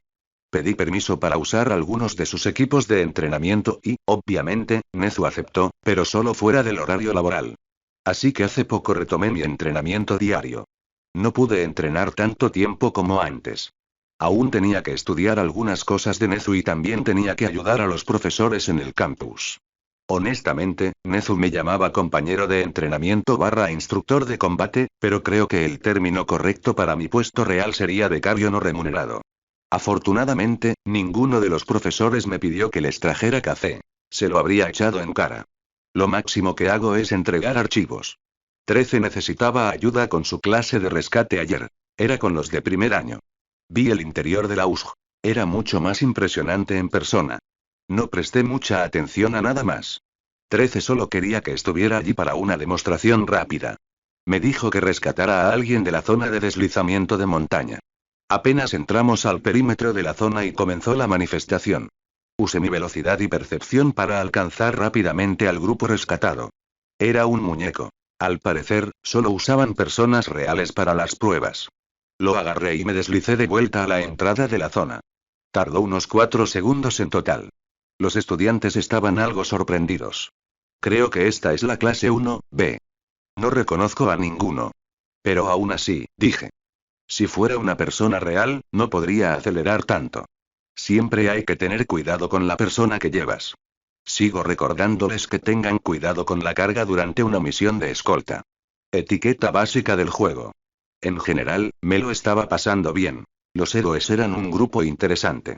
Pedí permiso para usar algunos de sus equipos de entrenamiento y, obviamente, Nezu aceptó, pero solo fuera del horario laboral. Así que hace poco retomé mi entrenamiento diario. No pude entrenar tanto tiempo como antes. Aún tenía que estudiar algunas cosas de Nezu y también tenía que ayudar a los profesores en el campus. Honestamente, Nezu me llamaba compañero de entrenamiento / instructor de combate, pero creo que el término correcto para mi puesto real sería becario no remunerado. Afortunadamente, ninguno de los profesores me pidió que les trajera café. Se lo habría echado en cara. Lo máximo que hago es entregar archivos. 13 necesitaba ayuda con su clase de rescate ayer. Era con los de primer año. Vi el interior de la USG. Era mucho más impresionante en persona. No presté mucha atención a nada más. 13 solo quería que estuviera allí para una demostración rápida. Me dijo que rescatara a alguien de la zona de deslizamiento de montaña. Apenas entramos al perímetro de la zona y comenzó la manifestación. Usé mi velocidad y percepción para alcanzar rápidamente al grupo rescatado. Era un muñeco. Al parecer, solo usaban personas reales para las pruebas. Lo agarré y me deslicé de vuelta a la entrada de la zona. Tardó unos 4 segundos en total. Los estudiantes estaban algo sorprendidos. Creo que esta es la clase 1B. No reconozco a ninguno. Pero aún así, dije. Si fuera una persona real, no podría acelerar tanto. Siempre hay que tener cuidado con la persona que llevas. Sigo recordándoles que tengan cuidado con la carga durante una misión de escolta. Etiqueta básica del juego. En general, me lo estaba pasando bien. Los héroes eran un grupo interesante.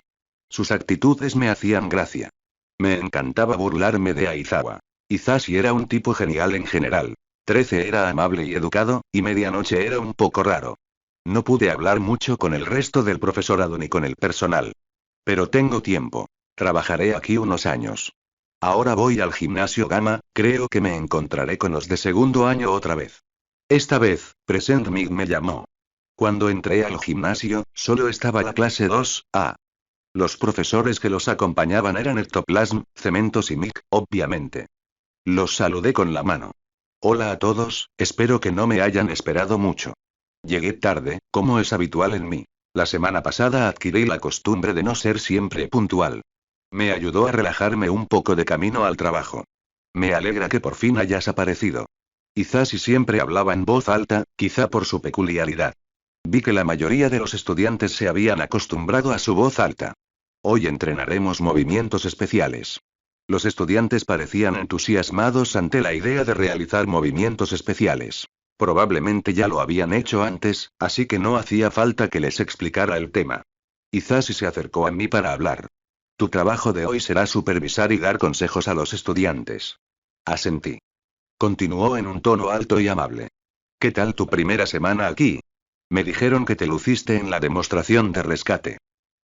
Sus actitudes me hacían gracia. Me encantaba burlarme de Aizawa. Izashi era un tipo genial en general. 13 era amable y educado, y Medianoche era un poco raro. No pude hablar mucho con el resto del profesorado ni con el personal. Pero tengo tiempo. Trabajaré aquí unos años. Ahora voy al gimnasio Gamma, creo que me encontraré con los de segundo año otra vez. Esta vez, Present Mig me llamó. Cuando entré al gimnasio, solo estaba la clase 2A. Los profesores que los acompañaban eran Ectoplasm, Cementos y Mick, obviamente. Los saludé con la mano. Hola a todos, espero que no me hayan esperado mucho. Llegué tarde, como es habitual en mí. La semana pasada adquirí la costumbre de no ser siempre puntual. Me ayudó a relajarme un poco de camino al trabajo. Me alegra que por fin hayas aparecido. Izashi siempre hablaba en voz alta, quizá por su peculiaridad. Vi que la mayoría de los estudiantes se habían acostumbrado a su voz alta. Hoy entrenaremos movimientos especiales. Los estudiantes parecían entusiasmados ante la idea de realizar movimientos especiales. Probablemente ya lo habían hecho antes, así que no hacía falta que les explicara el tema. Hisashi se acercó a mí para hablar. Tu trabajo de hoy será supervisar y dar consejos a los estudiantes. Asentí. Continuó en un tono alto y amable. ¿Qué tal tu primera semana aquí? Me dijeron que te luciste en la demostración de rescate.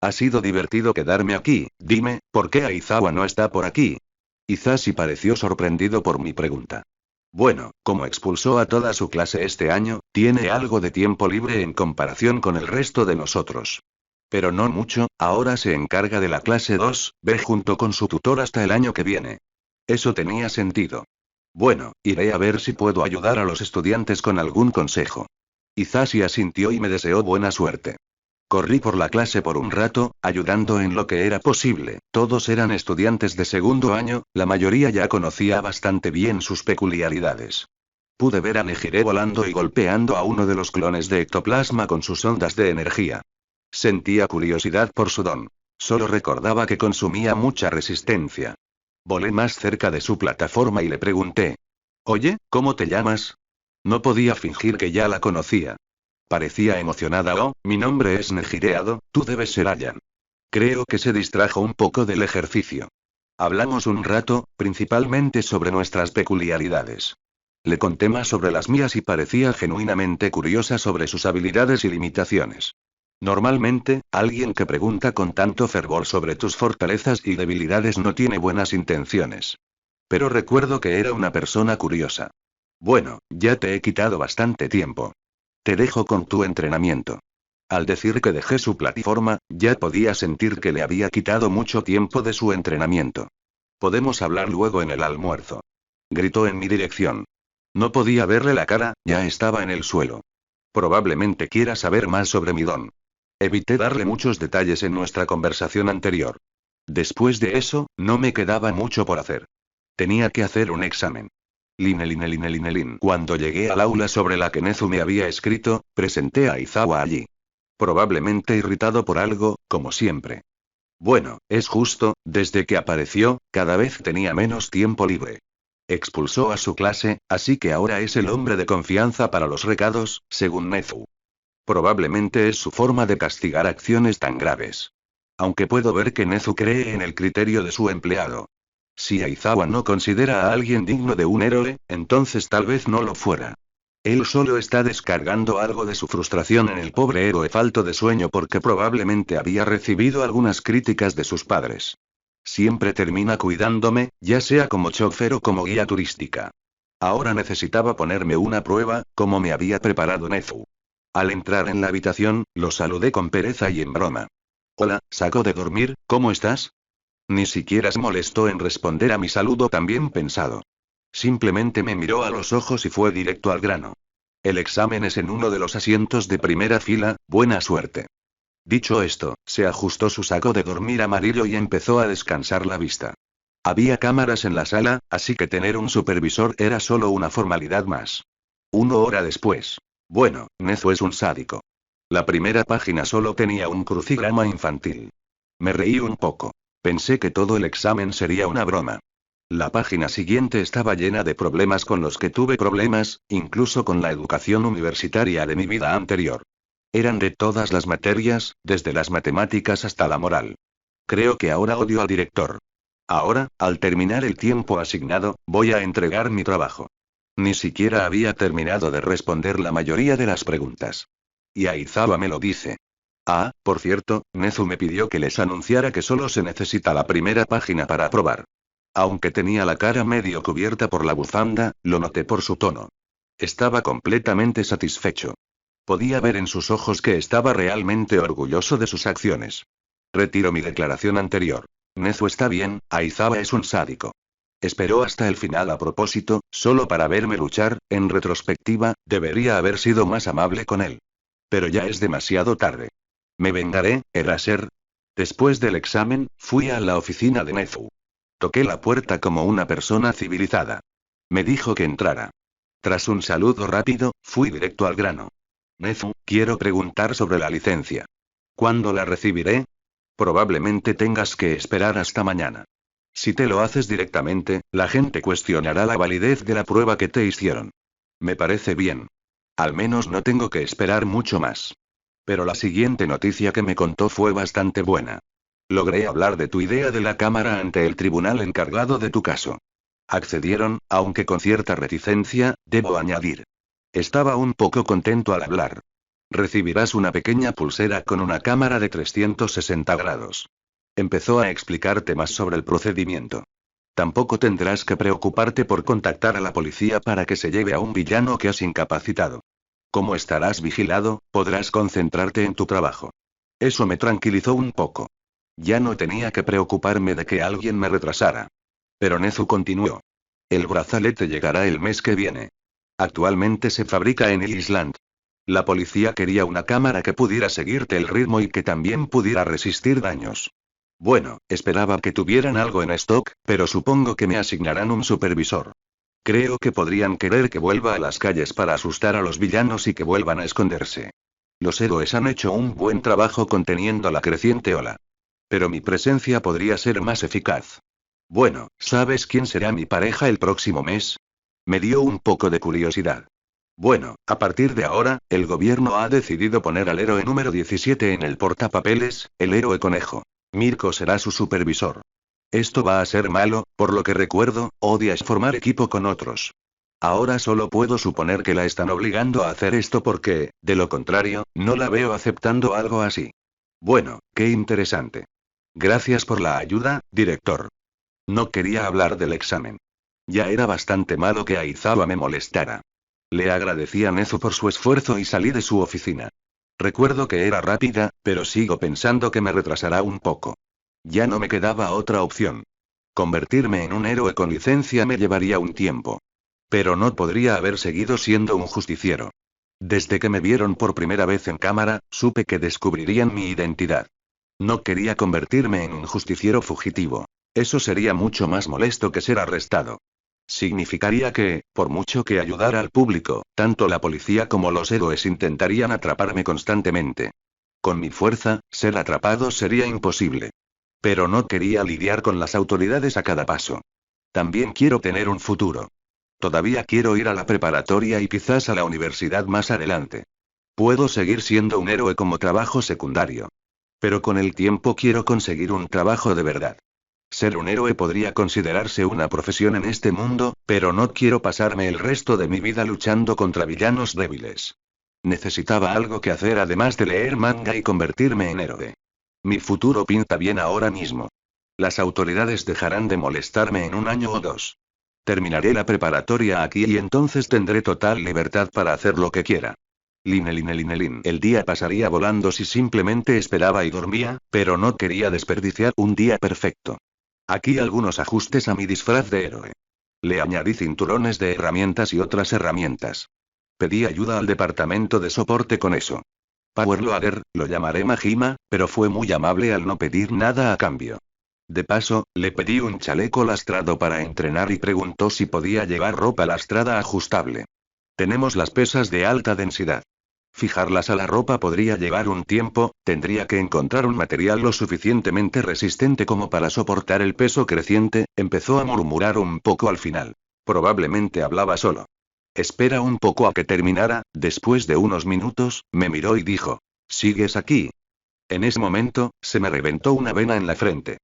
Ha sido divertido quedarme aquí. Dime, ¿por qué Aizawa no está por aquí? Hisashi pareció sorprendido por mi pregunta. Bueno, como expulsó a toda su clase este año, tiene algo de tiempo libre en comparación con el resto de nosotros. Pero no mucho, ahora se encarga de la clase 2B junto con su tutor hasta el año que viene. Eso tenía sentido. Bueno, iré a ver si puedo ayudar a los estudiantes con algún consejo. Hisashi asintió y me deseó buena suerte. Corrí por la clase por un rato, ayudando en lo que era posible. Todos eran estudiantes de segundo año, la mayoría ya conocía bastante bien sus peculiaridades. Pude ver a Nejire volando y golpeando a uno de los clones de ectoplasma con sus ondas de energía. Sentía curiosidad por su don. Solo recordaba que consumía mucha resistencia. Volé más cerca de su plataforma y le pregunté. Oye, ¿cómo te llamas? No podía fingir que ya la conocía. Parecía emocionada. Oh, mi nombre es Nejireado, tú debes ser Ayan. Creo que se distrajo un poco del ejercicio. Hablamos un rato, principalmente sobre nuestras peculiaridades. Le conté más sobre las mías y parecía genuinamente curiosa sobre sus habilidades y limitaciones. Normalmente, alguien que pregunta con tanto fervor sobre tus fortalezas y debilidades no tiene buenas intenciones. Pero recuerdo que era una persona curiosa. Bueno, ya te he quitado bastante tiempo. Te dejo con tu entrenamiento. Al decir que dejé su plataforma, ya podía sentir que le había quitado mucho tiempo de su entrenamiento. Podemos hablar luego en el almuerzo. Gritó en mi dirección. No podía verle la cara, ya estaba en el suelo. Probablemente quiera saber más sobre mi don. Evité darle muchos detalles en nuestra conversación anterior. Después de eso, no me quedaba mucho por hacer. Tenía que hacer un examen. Line. Cuando llegué al aula sobre la que Nezu me había escrito, presenté a Aizawa allí. Probablemente irritado por algo, como siempre. Bueno, es justo, desde que apareció, cada vez tenía menos tiempo libre. Expulsó a su clase, así que ahora es el hombre de confianza para los recados, según Nezu. Probablemente es su forma de castigar acciones tan graves. Aunque puedo ver que Nezu cree en el criterio de su empleado. Si Aizawa no considera a alguien digno de un héroe, entonces tal vez no lo fuera. Él solo está descargando algo de su frustración en el pobre héroe falto de sueño porque probablemente había recibido algunas críticas de sus padres. Siempre termina cuidándome, ya sea como chofer o como guía turística. Ahora necesitaba ponerme una prueba, como me había preparado Nezu. Al entrar en la habitación, lo saludé con pereza y en broma. Hola, saco de dormir, ¿cómo estás? Ni siquiera se molestó en responder a mi saludo tan bien pensado. Simplemente me miró a los ojos y fue directo al grano. El examen es en uno de los asientos de primera fila, buena suerte. Dicho esto, se ajustó su saco de dormir amarillo y empezó a descansar la vista. Había cámaras en la sala, así que tener un supervisor era solo una formalidad más. 1 hora después. Bueno, Nezu es un sádico. La primera página solo tenía un crucigrama infantil. Me reí un poco. Pensé que todo el examen sería una broma. La página siguiente estaba llena de problemas con los que tuve problemas, incluso con la educación universitaria de mi vida anterior. Eran de todas las materias, desde las matemáticas hasta la moral. Creo que ahora odio al director. Ahora, al terminar el tiempo asignado, voy a entregar mi trabajo. Ni siquiera había terminado de responder la mayoría de las preguntas. Y Aizawa me lo dice. Ah, por cierto, Nezu me pidió que les anunciara que solo se necesita la primera página para aprobar. Aunque tenía la cara medio cubierta por la bufanda, lo noté por su tono. Estaba completamente satisfecho. Podía ver en sus ojos que estaba realmente orgulloso de sus acciones. Retiro mi declaración anterior. Nezu está bien, Aizawa es un sádico. Esperó hasta el final a propósito, solo para verme luchar. En retrospectiva, debería haber sido más amable con él. Pero ya es demasiado tarde. Me vengaré, Eraser. Después del examen, fui a la oficina de Nezu. Toqué la puerta como una persona civilizada. Me dijo que entrara. Tras un saludo rápido, fui directo al grano. Nezu, quiero preguntar sobre la licencia. ¿Cuándo la recibiré? Probablemente tengas que esperar hasta mañana. Si te lo haces directamente, la gente cuestionará la validez de la prueba que te hicieron. Me parece bien. Al menos no tengo que esperar mucho más. Pero la siguiente noticia que me contó fue bastante buena. Logré hablar de tu idea de la cámara ante el tribunal encargado de tu caso. Accedieron, aunque con cierta reticencia, debo añadir. Estaba un poco contento al hablar. Recibirás una pequeña pulsera con una cámara de 360 grados. Empezó a explicarte más sobre el procedimiento. Tampoco tendrás que preocuparte por contactar a la policía para que se lleve a un villano que has incapacitado. Como estarás vigilado, podrás concentrarte en tu trabajo. Eso me tranquilizó un poco. Ya no tenía que preocuparme de que alguien me retrasara. Pero Nezu continuó. El brazalete llegará el mes que viene. Actualmente se fabrica en Island. La policía quería una cámara que pudiera seguirte el ritmo y que también pudiera resistir daños. Bueno, esperaba que tuvieran algo en stock, pero supongo que me asignarán un supervisor. Creo que podrían querer que vuelva a las calles para asustar a los villanos y que vuelvan a esconderse. Los héroes han hecho un buen trabajo conteniendo la creciente ola. Pero mi presencia podría ser más eficaz. Bueno, ¿sabes quién será mi pareja el próximo mes? Me dio un poco de curiosidad. Bueno, a partir de ahora, el gobierno ha decidido poner al héroe número 17 en el portapapeles, el héroe conejo. Mirko será su supervisor. Esto va a ser malo, por lo que recuerdo, odias formar equipo con otros. Ahora solo puedo suponer que la están obligando a hacer esto porque, de lo contrario, no la veo aceptando algo así. Bueno, qué interesante. Gracias por la ayuda, director. No quería hablar del examen. Ya era bastante malo que Aizawa me molestara. Le agradecí a Nezu por su esfuerzo y salí de su oficina. Recuerdo que era rápida, pero sigo pensando que me retrasará un poco. Ya no me quedaba otra opción. Convertirme en un héroe con licencia me llevaría un tiempo. Pero no podría haber seguido siendo un justiciero. Desde que me vieron por primera vez en cámara, supe que descubrirían mi identidad. No quería convertirme en un justiciero fugitivo. Eso sería mucho más molesto que ser arrestado. Significaría que, por mucho que ayudara al público, tanto la policía como los héroes intentarían atraparme constantemente. Con mi fuerza, ser atrapado sería imposible. Pero no quería lidiar con las autoridades a cada paso. También quiero tener un futuro. Todavía quiero ir a la preparatoria y quizás a la universidad más adelante. Puedo seguir siendo un héroe como trabajo secundario. Pero con el tiempo quiero conseguir un trabajo de verdad. Ser un héroe podría considerarse una profesión en este mundo, pero no quiero pasarme el resto de mi vida luchando contra villanos débiles. Necesitaba algo que hacer además de leer manga y convertirme en héroe. Mi futuro pinta bien ahora mismo. Las autoridades dejarán de molestarme en un año o dos. Terminaré la preparatoria aquí y entonces tendré total libertad para hacer lo que quiera. Line. El día pasaría volando si simplemente esperaba y dormía, pero no quería desperdiciar un día perfecto. Aquí algunos ajustes a mi disfraz de héroe. Le añadí cinturones de herramientas y otras herramientas. Pedí ayuda al departamento de soporte con eso. Power Loader, lo llamaré Majima, pero fue muy amable al no pedir nada a cambio. De paso, le pedí un chaleco lastrado para entrenar y preguntó si podía llevar ropa lastrada ajustable. Tenemos las pesas de alta densidad. Fijarlas a la ropa podría llevar un tiempo, tendría que encontrar un material lo suficientemente resistente como para soportar el peso creciente, empezó a murmurar un poco al final. Probablemente hablaba solo. Espera un poco a que terminara, después de unos minutos, me miró y dijo, ¿sigues aquí? En ese momento, se me reventó una vena en la frente.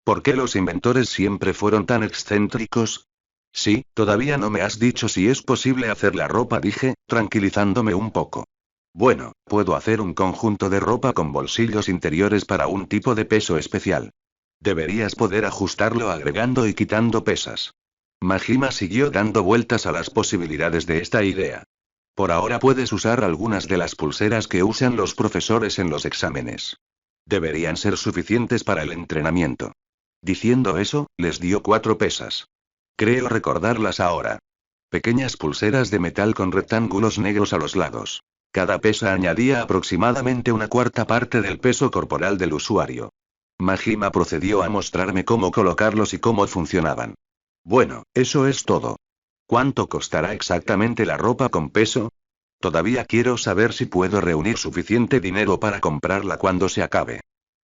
¿Por qué los inventores siempre fueron tan excéntricos? Sí, todavía no me has dicho si es posible hacer la ropa, dije, tranquilizándome un poco. Bueno, puedo hacer un conjunto de ropa con bolsillos interiores para un tipo de peso especial. Deberías poder ajustarlo agregando y quitando pesas. Majima siguió dando vueltas a las posibilidades de esta idea. Por ahora puedes usar algunas de las pulseras que usan los profesores en los exámenes. Deberían ser suficientes para el entrenamiento. Diciendo eso, les dio 4 pesas. Creo recordarlas ahora. Pequeñas pulseras de metal con rectángulos negros a los lados. Cada pesa añadía aproximadamente una cuarta parte del peso corporal del usuario. Majima procedió a mostrarme cómo colocarlos y cómo funcionaban. Bueno, eso es todo. ¿Cuánto costará exactamente la ropa con peso? Todavía quiero saber si puedo reunir suficiente dinero para comprarla cuando se acabe.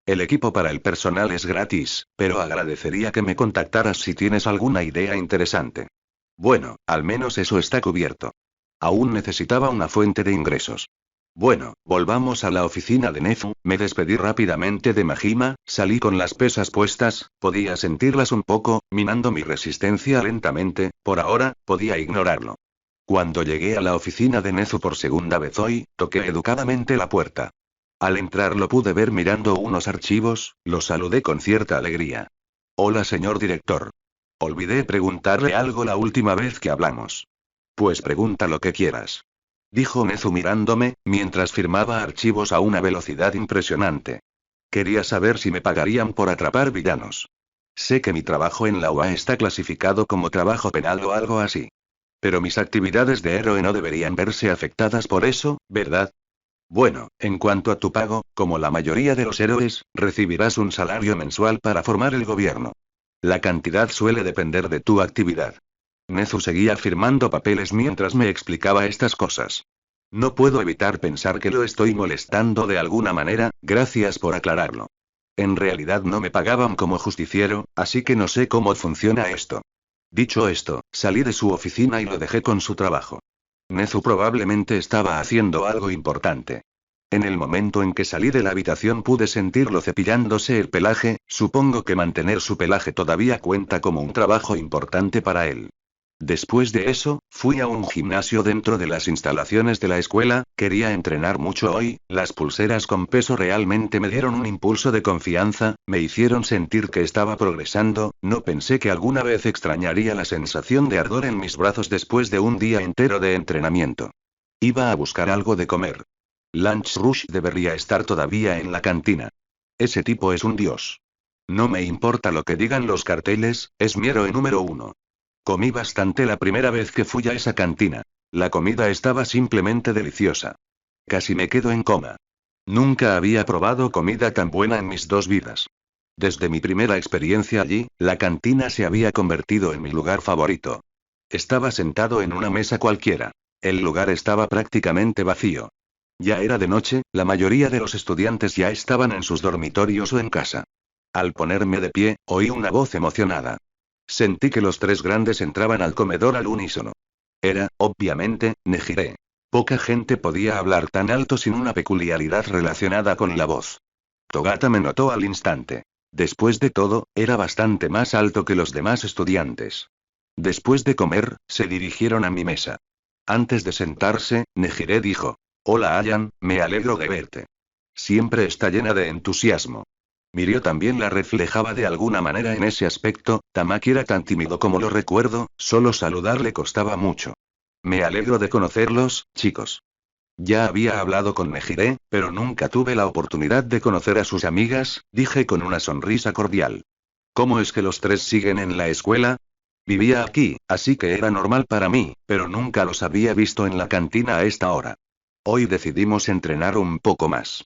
El equipo para el personal es gratis, pero agradecería que me contactaras si tienes alguna idea interesante. Bueno, al menos eso está cubierto. Aún necesitaba una fuente de ingresos. Bueno, volvamos a la oficina de Nezu. Me despedí rápidamente de Majima, salí con las pesas puestas, podía sentirlas un poco, minando mi resistencia lentamente, por ahora, podía ignorarlo. Cuando llegué a la oficina de Nezu por segunda vez hoy, toqué educadamente la puerta. Al entrar lo pude ver mirando unos archivos, lo saludé con cierta alegría. Hola señor director. Olvidé preguntarle algo la última vez que hablamos. Pues pregunta lo que quieras. Dijo Nezu mirándome, mientras firmaba archivos a una velocidad impresionante. Quería saber si me pagarían por atrapar villanos. Sé que mi trabajo en la UA está clasificado como trabajo penal o algo así. Pero mis actividades de héroe no deberían verse afectadas por eso, ¿verdad? Bueno, en cuanto a tu pago, como la mayoría de los héroes, recibirás un salario mensual para formar el gobierno. La cantidad suele depender de tu actividad. Nezu seguía firmando papeles mientras me explicaba estas cosas. No puedo evitar pensar que lo estoy molestando de alguna manera, gracias por aclararlo. En realidad no me pagaban como justiciero, así que no sé cómo funciona esto. Dicho esto, salí de su oficina y lo dejé con su trabajo. Nezu probablemente estaba haciendo algo importante. En el momento en que salí de la habitación pude sentirlo cepillándose el pelaje, supongo que mantener su pelaje todavía cuenta como un trabajo importante para él. Después de eso, fui a un gimnasio dentro de las instalaciones de la escuela, quería entrenar mucho hoy, las pulseras con peso realmente me dieron un impulso de confianza, me hicieron sentir que estaba progresando, no pensé que alguna vez extrañaría la sensación de ardor en mis brazos después de un día entero de entrenamiento. Iba a buscar algo de comer. Lunch Rush debería estar todavía en la cantina. Ese tipo es un dios. No me importa lo que digan los carteles, es mi héroe número 1. Comí bastante la primera vez que fui a esa cantina. La comida estaba simplemente deliciosa. Casi me quedo en coma. Nunca había probado comida tan buena en mis 2 vidas. Desde mi primera experiencia allí, la cantina se había convertido en mi lugar favorito. Estaba sentado en una mesa cualquiera. El lugar estaba prácticamente vacío. Ya era de noche, la mayoría de los estudiantes ya estaban en sus dormitorios o en casa. Al ponerme de pie, oí una voz emocionada. Sentí que los 3 grandes entraban al comedor al unísono. Era, obviamente, Nejire. Poca gente podía hablar tan alto sin una peculiaridad relacionada con la voz. Togata me notó al instante. Después de todo, era bastante más alto que los demás estudiantes. Después de comer, se dirigieron a mi mesa. Antes de sentarse, Nejire dijo: Hola Ayan, me alegro de verte. Siempre está llena de entusiasmo. Mirio también la reflejaba de alguna manera en ese aspecto. Tamaki era tan tímido como lo recuerdo, solo saludar le costaba mucho. Me alegro de conocerlos, chicos. Ya había hablado con Nejire, pero nunca tuve la oportunidad de conocer a sus amigas, dije con una sonrisa cordial. ¿Cómo es que los 3 siguen en la escuela? Vivía aquí, así que era normal para mí, pero nunca los había visto en la cantina a esta hora. Hoy decidimos entrenar un poco más.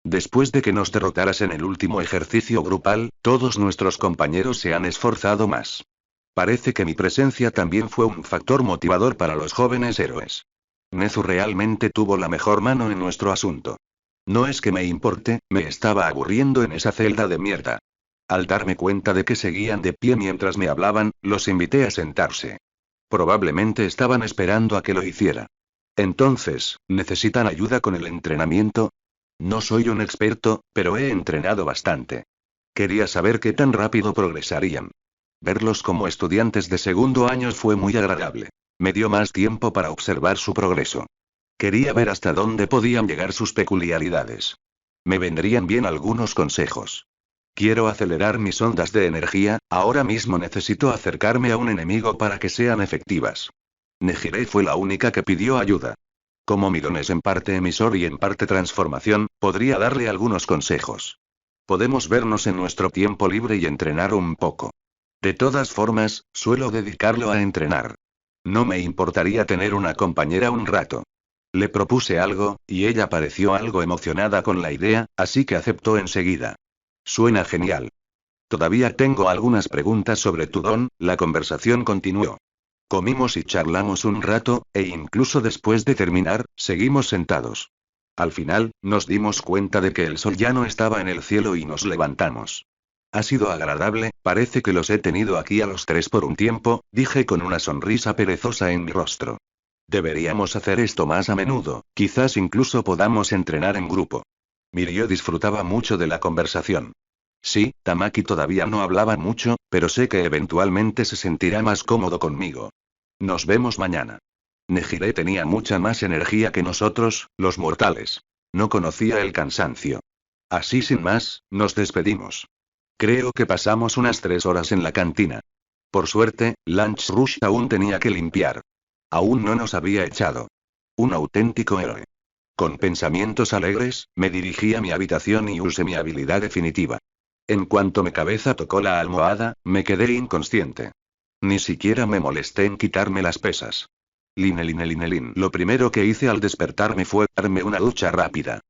Después de que nos derrotaras en el último ejercicio grupal, todos nuestros compañeros se han esforzado más. Parece que mi presencia también fue un factor motivador para los jóvenes héroes. Nezu realmente tuvo la mejor mano en nuestro asunto. No es que me importe, me estaba aburriendo en esa celda de mierda. Al darme cuenta de que seguían de pie mientras me hablaban, los invité a sentarse. Probablemente estaban esperando a que lo hiciera. Entonces, ¿necesitan ayuda con el entrenamiento? No soy un experto, pero he entrenado bastante. Quería saber qué tan rápido progresarían. Verlos como estudiantes de segundo año fue muy agradable. Me dio más tiempo para observar su progreso. Quería ver hasta dónde podían llegar sus peculiaridades. Me vendrían bien algunos consejos. Quiero acelerar mis ondas de energía, ahora mismo necesito acercarme a un enemigo para que sean efectivas. Nejire fue la única que pidió ayuda. Como mi don es en parte emisor y en parte transformación, podría darle algunos consejos. Podemos vernos en nuestro tiempo libre y entrenar un poco. De todas formas, suelo dedicarlo a entrenar. No me importaría tener una compañera un rato. Le propuse algo, y ella pareció algo emocionada con la idea, así que aceptó enseguida. Suena genial. Todavía tengo algunas preguntas sobre tu don, la conversación continuó. Comimos y charlamos un rato, e incluso después de terminar, seguimos sentados. Al final, nos dimos cuenta de que el sol ya no estaba en el cielo y nos levantamos. Ha sido agradable, parece que los he tenido aquí a los tres por un tiempo, dije con una sonrisa perezosa en mi rostro. Deberíamos hacer esto más a menudo, quizás incluso podamos entrenar en grupo. Mirio disfrutaba mucho de la conversación. Sí, Tamaki todavía no hablaba mucho, pero sé que eventualmente se sentirá más cómodo conmigo. Nos vemos mañana. Nejire tenía mucha más energía que nosotros, los mortales. No conocía el cansancio. Así sin más, nos despedimos. Creo que pasamos unas 3 horas en la cantina. Por suerte, Lunch Rush aún tenía que limpiar. Aún no nos había echado. Un auténtico héroe. Con pensamientos alegres, me dirigí a mi habitación y usé mi habilidad definitiva. En cuanto mi cabeza tocó la almohada, me quedé inconsciente. Ni siquiera me molesté en quitarme las pesas. Line. Lo primero que hice al despertarme fue darme una ducha rápida.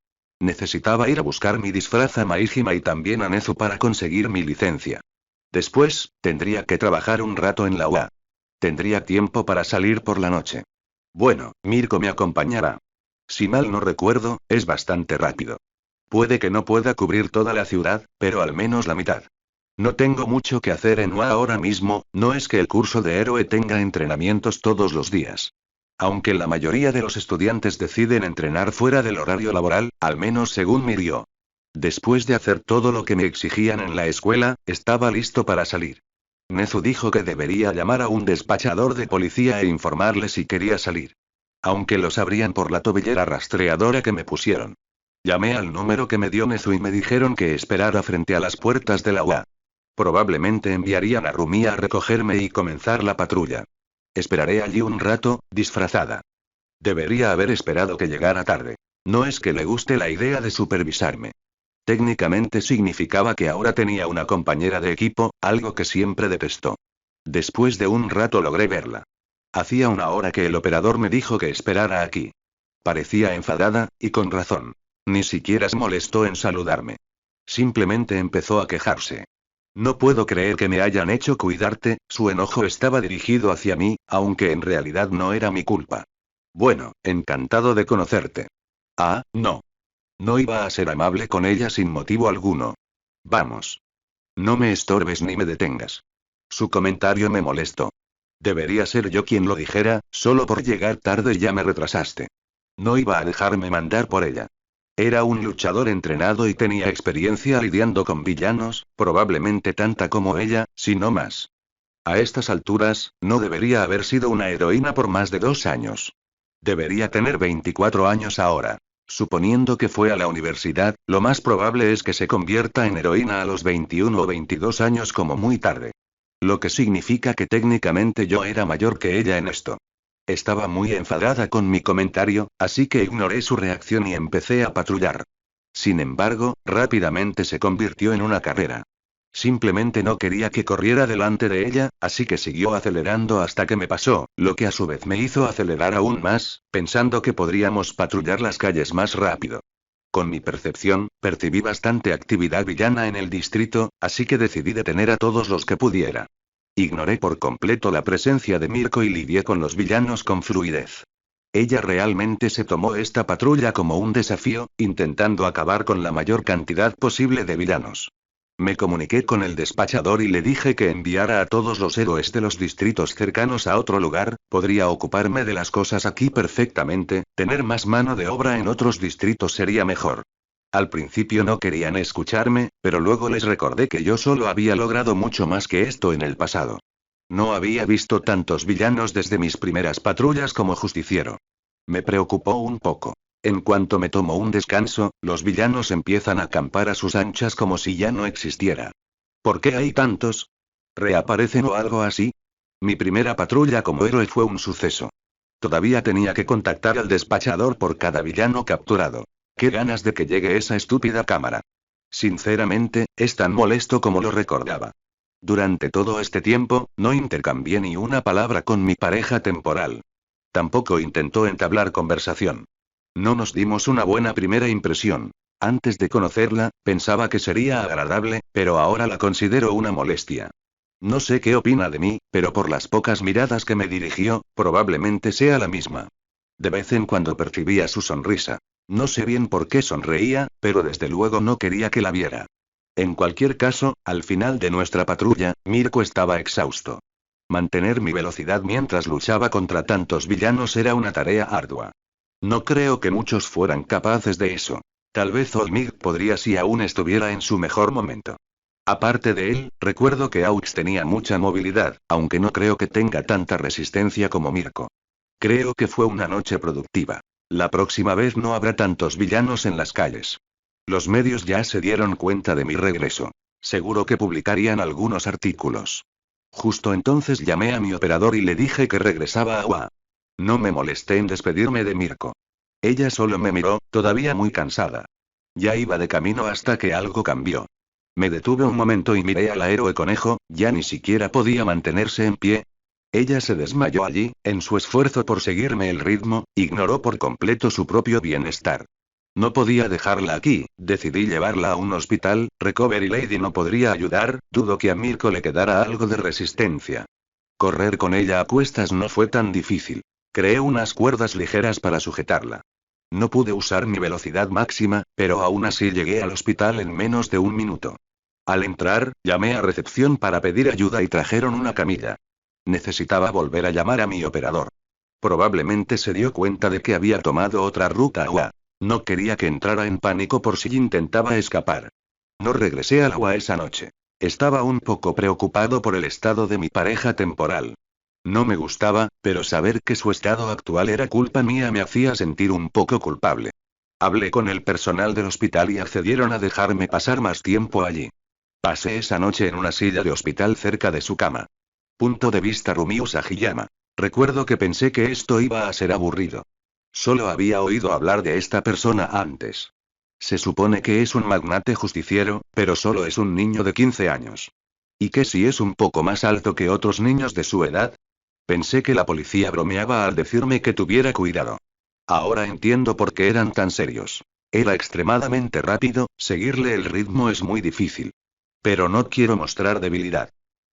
Necesitaba ir a buscar mi disfraz a Maihima y también a Nezu para conseguir mi licencia. Después, tendría que trabajar un rato en la UA. Tendría tiempo para salir por la noche. Bueno, Mirko me acompañará. Si mal no recuerdo, es bastante rápido. Puede que no pueda cubrir toda la ciudad, pero al menos la mitad. No tengo mucho que hacer en UA ahora mismo, no es que el curso de héroe tenga entrenamientos todos los días. Aunque la mayoría de los estudiantes deciden entrenar fuera del horario laboral, al menos según Mirio. Después de hacer todo lo que me exigían en la escuela, estaba listo para salir. Nezu dijo que debería llamar a un despachador de policía e informarle si quería salir. Aunque lo sabrían por la tobillera rastreadora que me pusieron. Llamé al número que me dio Nezu y me dijeron que esperara frente a las puertas de la UA. Probablemente enviarían a Rumi a recogerme y comenzar la patrulla. Esperaré allí un rato, disfrazada. Debería haber esperado que llegara tarde. No es que le guste la idea de supervisarme. Técnicamente significaba que ahora tenía una compañera de equipo, algo que siempre detestó. Después de un rato logré verla. Hacía una hora que el operador me dijo que esperara aquí. Parecía enfadada, y con razón. Ni siquiera se molestó en saludarme. Simplemente empezó a quejarse. No puedo creer que me hayan hecho cuidarte, su enojo estaba dirigido hacia mí, aunque en realidad no era mi culpa. Bueno, encantado de conocerte. Ah, no. No iba a ser amable con ella sin motivo alguno. Vamos. No me estorbes ni me detengas. Su comentario me molestó. Debería ser yo quien lo dijera, solo por llegar tarde ya me retrasaste. No iba a dejarme mandar por ella. Era un luchador entrenado y tenía experiencia lidiando con villanos, probablemente tanta como ella, si no más. A estas alturas, no debería haber sido una heroína por más de 2 años. Debería tener 24 años ahora. Suponiendo que fue a la universidad, lo más probable es que se convierta en heroína a los 21 o 22 años como muy tarde. Lo que significa que técnicamente yo era mayor que ella en esto. Estaba muy enfadada con mi comentario, así que ignoré su reacción y empecé a patrullar. Sin embargo, rápidamente se convirtió en una carrera. Simplemente no quería que corriera delante de ella, así que siguió acelerando hasta que me pasó, lo que a su vez me hizo acelerar aún más, pensando que podríamos patrullar las calles más rápido. Con mi percepción, percibí bastante actividad villana en el distrito, así que decidí detener a todos los que pudiera. Ignoré por completo la presencia de Mirko y lidié con los villanos con fluidez. Ella realmente se tomó esta patrulla como un desafío, intentando acabar con la mayor cantidad posible de villanos. Me comuniqué con el despachador y le dije que enviara a todos los héroes de los distritos cercanos a otro lugar, podría ocuparme de las cosas aquí perfectamente, tener más mano de obra en otros distritos sería mejor. Al principio no querían escucharme, pero luego les recordé que yo solo había logrado mucho más que esto en el pasado. No había visto tantos villanos desde mis primeras patrullas como justiciero. Me preocupó un poco. En cuanto me tomo un descanso, los villanos empiezan a acampar a sus anchas como si ya no existiera. ¿Por qué hay tantos? ¿Reaparecen o algo así? Mi primera patrulla como héroe fue un suceso. Todavía tenía que contactar al despachador por cada villano capturado. Qué ganas de que llegue esa estúpida cámara. Sinceramente, es tan molesto como lo recordaba. Durante todo este tiempo, no intercambié ni una palabra con mi pareja temporal. Tampoco intentó entablar conversación. No nos dimos una buena primera impresión. Antes de conocerla, pensaba que sería agradable, pero ahora la considero una molestia. No sé qué opina de mí, pero por las pocas miradas que me dirigió, probablemente sea la misma. De vez en cuando percibía su sonrisa. No sé bien por qué sonreía, pero desde luego no quería que la viera. En cualquier caso, al final de nuestra patrulla, Mirko estaba exhausto. Mantener mi velocidad mientras luchaba contra tantos villanos era una tarea ardua. No creo que muchos fueran capaces de eso. Tal vez Olmig podría si aún estuviera en su mejor momento. Aparte de él, recuerdo que Aux tenía mucha movilidad, aunque no creo que tenga tanta resistencia como Mirko. Creo que fue una noche productiva. La próxima vez no habrá tantos villanos en las calles. Los medios ya se dieron cuenta de mi regreso. Seguro que publicarían algunos artículos. Justo entonces llamé a mi operador y le dije que regresaba a UA. No me molesté en despedirme de Mirko. Ella solo me miró, todavía muy cansada. Ya iba de camino hasta que algo cambió. Me detuve un momento y miré al héroe conejo, ya ni siquiera podía mantenerse en pie. Ella se desmayó allí, en su esfuerzo por seguirme el ritmo, ignoró por completo su propio bienestar. No podía dejarla aquí, decidí llevarla a un hospital. Recovery Lady no podría ayudar, dudo que a Mirko le quedara algo de resistencia. Correr con ella a cuestas no fue tan difícil. Creé unas cuerdas ligeras para sujetarla. No pude usar mi velocidad máxima, pero aún así llegué al hospital en menos de un minuto. Al entrar, llamé a recepción para pedir ayuda y trajeron una camilla. Necesitaba volver a llamar a mi operador. Probablemente se dio cuenta de que había tomado otra ruta a UA. No quería que entrara en pánico por si intentaba escapar. No regresé a la UA esa noche. Estaba un poco preocupado por el estado de mi pareja temporal. No me gustaba, pero saber que su estado actual era culpa mía me hacía sentir un poco culpable. Hablé con el personal del hospital y accedieron a dejarme pasar más tiempo allí. Pasé esa noche en una silla de hospital cerca de su cama. Punto de vista Rumio Sagiyama. Recuerdo que pensé que esto iba a ser aburrido. Solo había oído hablar de esta persona antes. Se supone que es un magnate justiciero, pero solo es un niño de 15 años. ¿Y qué si es un poco más alto que otros niños de su edad? Pensé que la policía bromeaba al decirme que tuviera cuidado. Ahora entiendo por qué eran tan serios. Era extremadamente rápido, seguirle el ritmo es muy difícil. Pero no quiero mostrar debilidad.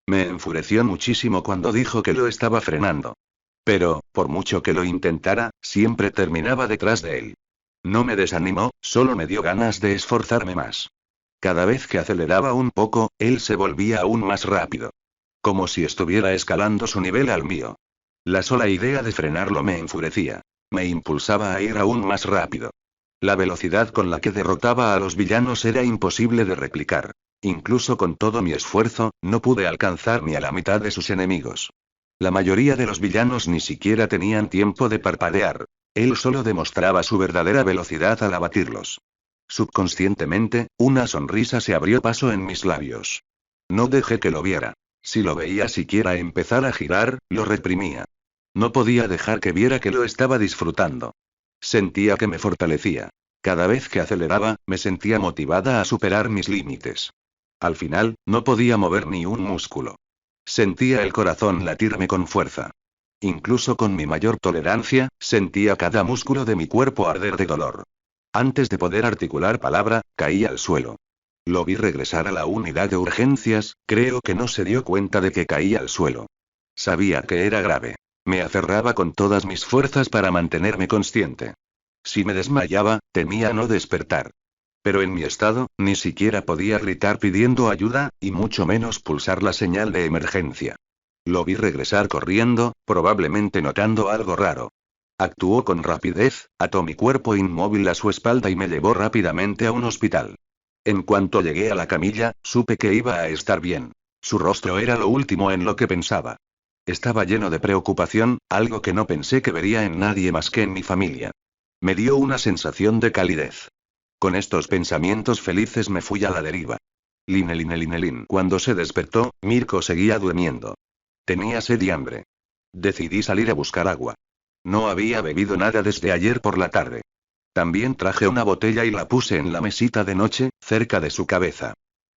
Me enfureció muchísimo cuando dijo que lo estaba frenando. Pero, por mucho que lo intentara, siempre terminaba detrás de él. No me desanimó, solo me dio ganas de esforzarme más. Cada vez que aceleraba un poco, él se volvía aún más rápido. Como si estuviera escalando su nivel al mío. La sola idea de frenarlo me enfurecía. Me impulsaba a ir aún más rápido. La velocidad con la que derrotaba a los villanos era imposible de replicar. Incluso con todo mi esfuerzo, no pude alcanzar ni a la mitad de sus enemigos. La mayoría de los villanos ni siquiera tenían tiempo de parpadear. Él solo demostraba su verdadera velocidad al abatirlos. Subconscientemente, una sonrisa se abrió paso en mis labios. No dejé que lo viera. Si lo veía siquiera empezar a girar, lo reprimía. No podía dejar que viera que lo estaba disfrutando. Sentía que me fortalecía. Cada vez que aceleraba, me sentía motivada a superar mis límites. Al final, no podía mover ni un músculo. Sentía el corazón latirme con fuerza. Incluso con mi mayor tolerancia, sentía cada músculo de mi cuerpo arder de dolor. Antes de poder articular palabra, caí al suelo. Lo vi regresar a la unidad de urgencias, creo que no se dio cuenta de que caí al suelo. Sabía que era grave. Me aferraba con todas mis fuerzas para mantenerme consciente. Si me desmayaba, temía no despertar. Pero en mi estado, ni siquiera podía gritar pidiendo ayuda, y mucho menos pulsar la señal de emergencia. Lo vi regresar corriendo, probablemente notando algo raro. Actuó con rapidez, ató mi cuerpo inmóvil a su espalda y me llevó rápidamente a un hospital. En cuanto llegué a la camilla, supe que iba a estar bien. Su rostro era lo último en lo que pensaba. Estaba lleno de preocupación, algo que no pensé que vería en nadie más que en mi familia. Me dio una sensación de calidez. Con estos pensamientos felices me fui a la deriva. Linelin. Cuando se despertó, Mirko seguía durmiendo. Tenía sed y hambre. Decidí salir a buscar agua. No había bebido nada desde ayer por la tarde. También traje una botella y la puse en la mesita de noche, cerca de su cabeza.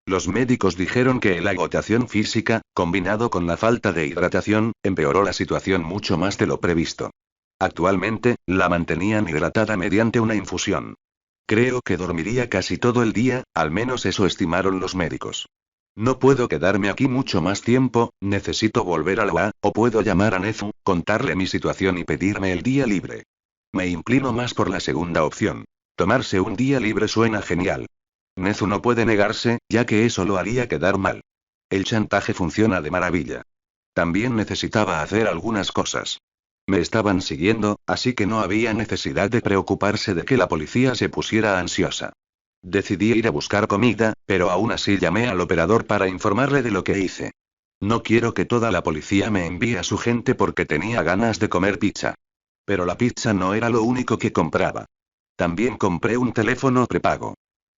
Los médicos dijeron que la agotación física, combinado con la falta de hidratación, empeoró la situación mucho más de lo previsto. Actualmente, la mantenían hidratada mediante una infusión. Creo que dormiría casi todo el día, al menos eso estimaron los médicos. No puedo quedarme aquí mucho más tiempo, necesito volver a la UA, o puedo llamar a Nezu, contarle mi situación y pedirme el día libre. Me inclino más por la segunda opción. Tomarse un día libre suena genial. Nezu no puede negarse, ya que eso lo haría quedar mal. El chantaje funciona de maravilla. También necesitaba hacer algunas cosas. Me estaban siguiendo, así que no había necesidad de preocuparse de que la policía se pusiera ansiosa. Decidí ir a buscar comida, pero aún así llamé al operador para informarle de lo que hice. No quiero que toda la policía me envíe a su gente porque tenía ganas de comer pizza. Pero la pizza no era lo único que compraba. También compré un teléfono prepago.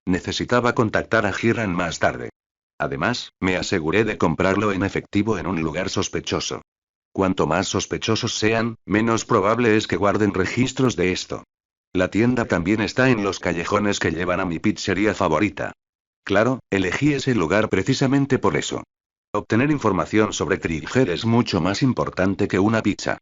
Necesitaba contactar a Hiran más tarde. Además, me aseguré de comprarlo en efectivo en un lugar sospechoso. Cuanto más sospechosos sean, menos probable es que guarden registros de esto. La tienda también está en los callejones que llevan a mi pizzería favorita. Claro, elegí ese lugar precisamente por eso. Obtener información sobre Trigger es mucho más importante que una pizza.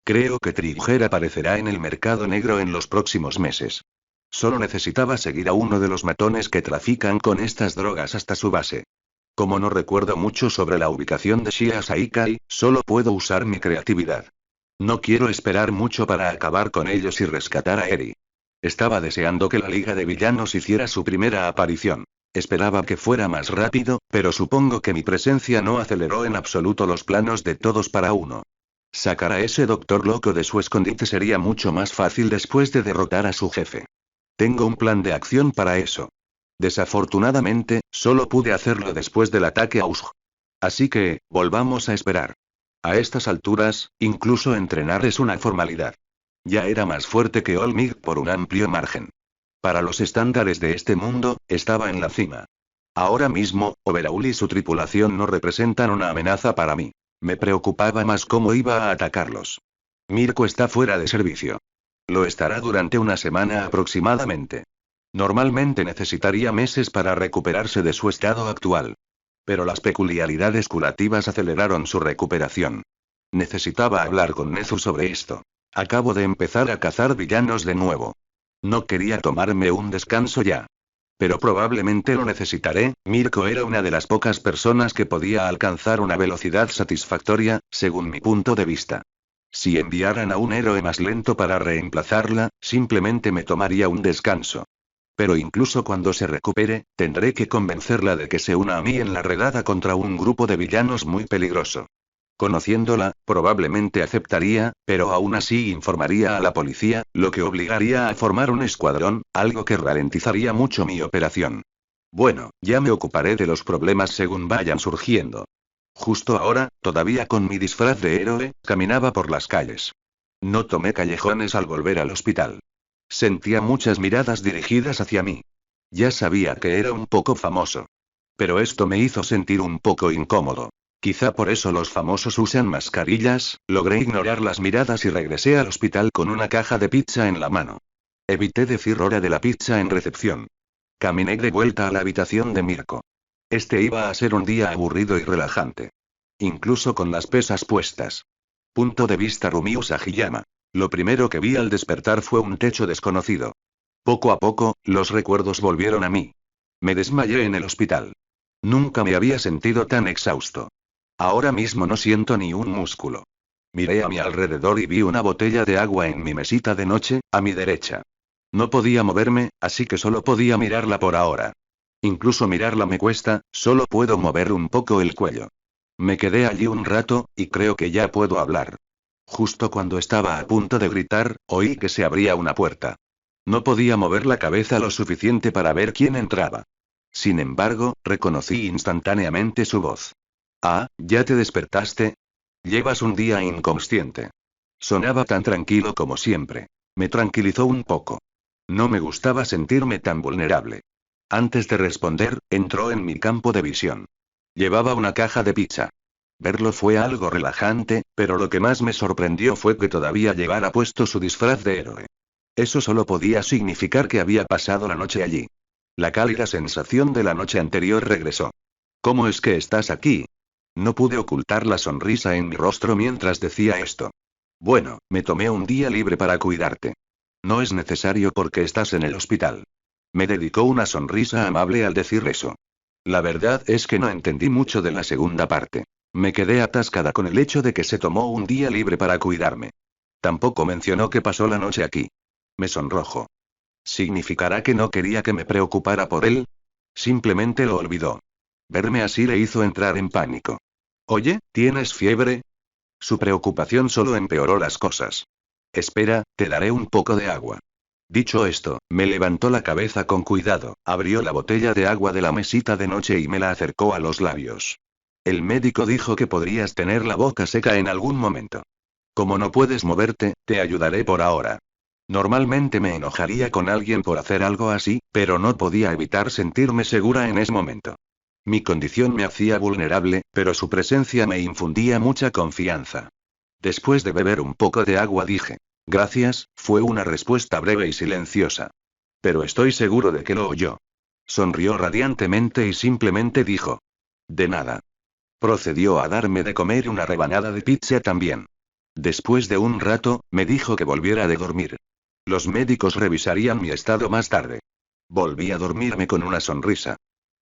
Creo que Trigger aparecerá en el mercado negro en los próximos meses. Solo necesitaba seguir a uno de los matones que trafican con estas drogas hasta su base. Como no recuerdo mucho sobre la ubicación de Shia Saikai, solo puedo usar mi creatividad. No quiero esperar mucho para acabar con ellos y rescatar a Eri. Estaba deseando que la Liga de Villanos hiciera su primera aparición. Esperaba que fuera más rápido, pero supongo que mi presencia no aceleró en absoluto los planos de todos para uno. Sacar a ese doctor loco de su escondite sería mucho más fácil después de derrotar a su jefe. Tengo un plan de acción para eso. Desafortunadamente, solo pude hacerlo después del ataque a Usg. Así que, volvamos a esperar. A estas alturas, incluso entrenar es una formalidad. Ya era más fuerte que Olmig por un amplio margen. Para los estándares de este mundo, estaba en la cima. Ahora mismo, Overhaul y su tripulación no representan una amenaza para mí. Me preocupaba más cómo iba a atacarlos. Mirko está fuera de servicio. Lo estará durante una semana aproximadamente. Normalmente necesitaría meses para recuperarse de su estado actual. Pero las peculiaridades curativas aceleraron su recuperación. Necesitaba hablar con Nezu sobre esto. Acabo de empezar a cazar villanos de nuevo. No quería tomarme un descanso ya. Pero probablemente lo necesitaré. Mirko era una de las pocas personas que podía alcanzar una velocidad satisfactoria, según mi punto de vista. Si enviaran a un héroe más lento para reemplazarla, simplemente me tomaría un descanso. Pero incluso cuando se recupere, tendré que convencerla de que se una a mí en la redada contra un grupo de villanos muy peligroso. Conociéndola, probablemente aceptaría, pero aún así informaría a la policía, lo que obligaría a formar un escuadrón, algo que ralentizaría mucho mi operación. Bueno, ya me ocuparé de los problemas según vayan surgiendo. Justo ahora, todavía con mi disfraz de héroe, caminaba por las calles. No tomé callejones al volver al hospital. Sentía muchas miradas dirigidas hacia mí. Ya sabía que era un poco famoso. Pero esto me hizo sentir un poco incómodo. Quizá por eso los famosos usan mascarillas. Logré ignorar las miradas y regresé al hospital con una caja de pizza en la mano. Evité decir hora de la pizza en recepción. Caminé de vuelta a la habitación de Mirko. Este iba a ser un día aburrido y relajante. Incluso con las pesas puestas. Punto de vista Rumiu Sagiyama. Lo primero que vi al despertar fue un techo desconocido. Poco a poco, los recuerdos volvieron a mí. Me desmayé en el hospital. Nunca me había sentido tan exhausto. Ahora mismo no siento ni un músculo. Miré a mi alrededor y vi una botella de agua en mi mesita de noche, a mi derecha. No podía moverme, así que solo podía mirarla por ahora. Incluso mirarla me cuesta, solo puedo mover un poco el cuello. Me quedé allí un rato, y creo que ya puedo hablar. Justo cuando estaba a punto de gritar, oí que se abría una puerta. No podía mover la cabeza lo suficiente para ver quién entraba. Sin embargo, reconocí instantáneamente su voz. Ah, ¿ya te despertaste? Llevas un día inconsciente. Sonaba tan tranquilo como siempre. Me tranquilizó un poco. No me gustaba sentirme tan vulnerable. Antes de responder, entró en mi campo de visión. Llevaba una caja de pizza. Verlo fue algo relajante, pero lo que más me sorprendió fue que todavía llevara puesto su disfraz de héroe. Eso solo podía significar que había pasado la noche allí. La cálida sensación de la noche anterior regresó. ¿Cómo es que estás aquí? No pude ocultar la sonrisa en mi rostro mientras decía esto. Bueno, me tomé un día libre para cuidarte. No es necesario porque estás en el hospital. Me dedicó una sonrisa amable al decir eso. La verdad es que no entendí mucho de la segunda parte. Me quedé atascada con el hecho de que se tomó un día libre para cuidarme. Tampoco mencionó que pasó la noche aquí. Me sonrojo. ¿Significará que no quería que me preocupara por él? Simplemente lo olvidó. Verme así le hizo entrar en pánico. Oye, ¿tienes fiebre? Su preocupación solo empeoró las cosas. Espera, te daré un poco de agua. Dicho esto, me levantó la cabeza con cuidado, abrió la botella de agua de la mesita de noche y me la acercó a los labios. El médico dijo que podrías tener la boca seca en algún momento. Como no puedes moverte, te ayudaré por ahora. Normalmente me enojaría con alguien por hacer algo así, pero no podía evitar sentirme segura en ese momento. Mi condición me hacía vulnerable, pero su presencia me infundía mucha confianza. Después de beber un poco de agua dije, gracias, fue una respuesta breve y silenciosa. Pero estoy seguro de que lo oyó. Sonrió radiantemente y simplemente dijo, de nada. Procedió a darme de comer una rebanada de pizza también. Después de un rato, me dijo que volviera de dormir. Los médicos revisarían mi estado más tarde. Volví a dormirme con una sonrisa.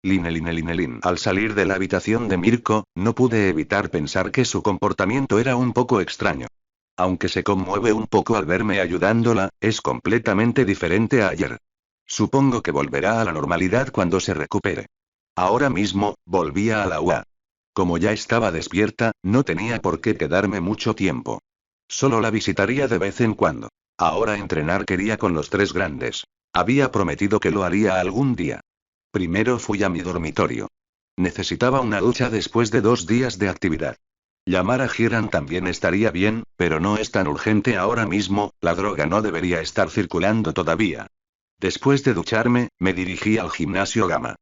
Line. Al salir de la habitación de Mirko, no pude evitar pensar que su comportamiento era un poco extraño. Aunque se conmueve un poco al verme ayudándola, es completamente diferente a ayer. Supongo que volverá a la normalidad cuando se recupere. Ahora mismo, volvía a la UA. Como ya estaba despierta, no tenía por qué quedarme mucho tiempo. Solo la visitaría de vez en cuando. Ahora entrenar quería con los tres grandes. Había prometido que lo haría algún día. Primero fui a mi dormitorio. Necesitaba una ducha después de 2 días de actividad. Llamar a Hiram también estaría bien, pero no es tan urgente ahora mismo, la droga no debería estar circulando todavía. Después de ducharme, me dirigí al gimnasio Gamma.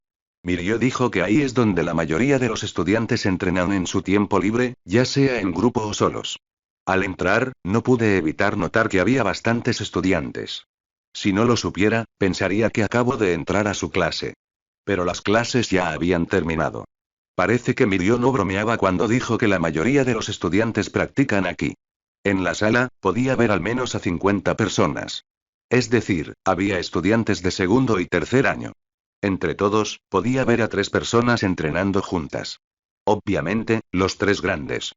Mirio dijo que ahí es donde la mayoría de los estudiantes entrenan en su tiempo libre, ya sea en grupo o solos. Al entrar, no pude evitar notar que había bastantes estudiantes. Si no lo supiera, pensaría que acabo de entrar a su clase. Pero las clases ya habían terminado. Parece que Mirio no bromeaba cuando dijo que la mayoría de los estudiantes practican aquí. En la sala, podía ver al menos a 50 personas. Es decir, había estudiantes de segundo y tercer año. Entre todos, podía ver a 3 personas entrenando juntas. Obviamente, los 3 grandes.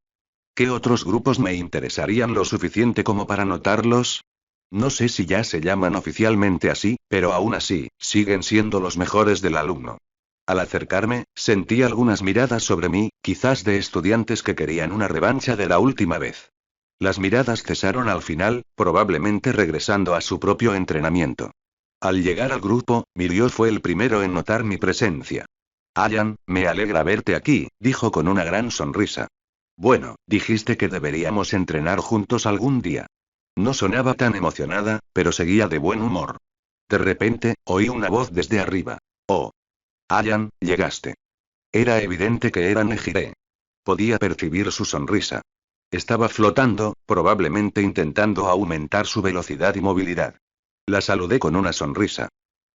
¿Qué otros grupos me interesarían lo suficiente como para notarlos? No sé si ya se llaman oficialmente así, pero aún así, siguen siendo los mejores del alumno. Al acercarme, sentí algunas miradas sobre mí, quizás de estudiantes que querían una revancha de la última vez. Las miradas cesaron al final, probablemente regresando a su propio entrenamiento. Al llegar al grupo, Mirio fue el primero en notar mi presencia. Ayan, me alegra verte aquí, dijo con una gran sonrisa. Bueno, dijiste que deberíamos entrenar juntos algún día. No sonaba tan emocionada, pero seguía de buen humor. De repente, oí una voz desde arriba. Oh. Ayan, llegaste. Era evidente que era Nejire. Podía percibir su sonrisa. Estaba flotando, probablemente intentando aumentar su velocidad y movilidad. La saludé con una sonrisa.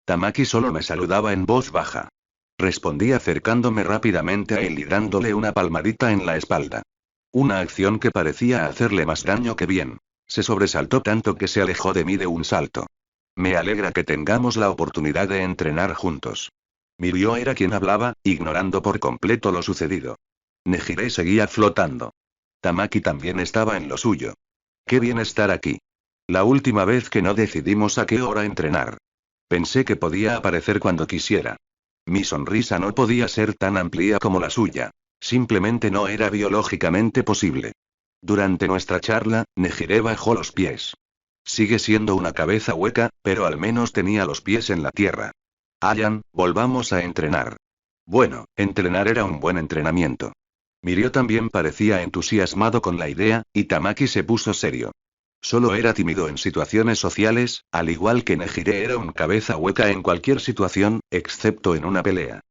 Tamaki solo me saludaba en voz baja. Respondí acercándome rápidamente a él y dándole una palmadita en la espalda. Una acción que parecía hacerle más daño que bien. Se sobresaltó tanto que se alejó de mí de un salto. Me alegra que tengamos la oportunidad de entrenar juntos. Mirio era quien hablaba, ignorando por completo lo sucedido. Nejire seguía flotando. Tamaki también estaba en lo suyo. Qué bien estar aquí. La última vez que no decidimos a qué hora entrenar. Pensé que podía aparecer cuando quisiera. Mi sonrisa no podía ser tan amplia como la suya. Simplemente no era biológicamente posible. Durante nuestra charla, Nejire bajó los pies. Sigue siendo una cabeza hueca, pero al menos tenía los pies en la tierra. Ayan, volvamos a entrenar. Bueno, entrenar era un buen entrenamiento. Mirio también parecía entusiasmado con la idea, y Tamaki se puso serio. Solo era tímido en situaciones sociales, al igual que Nejire era un cabeza hueca en cualquier situación, excepto en una pelea.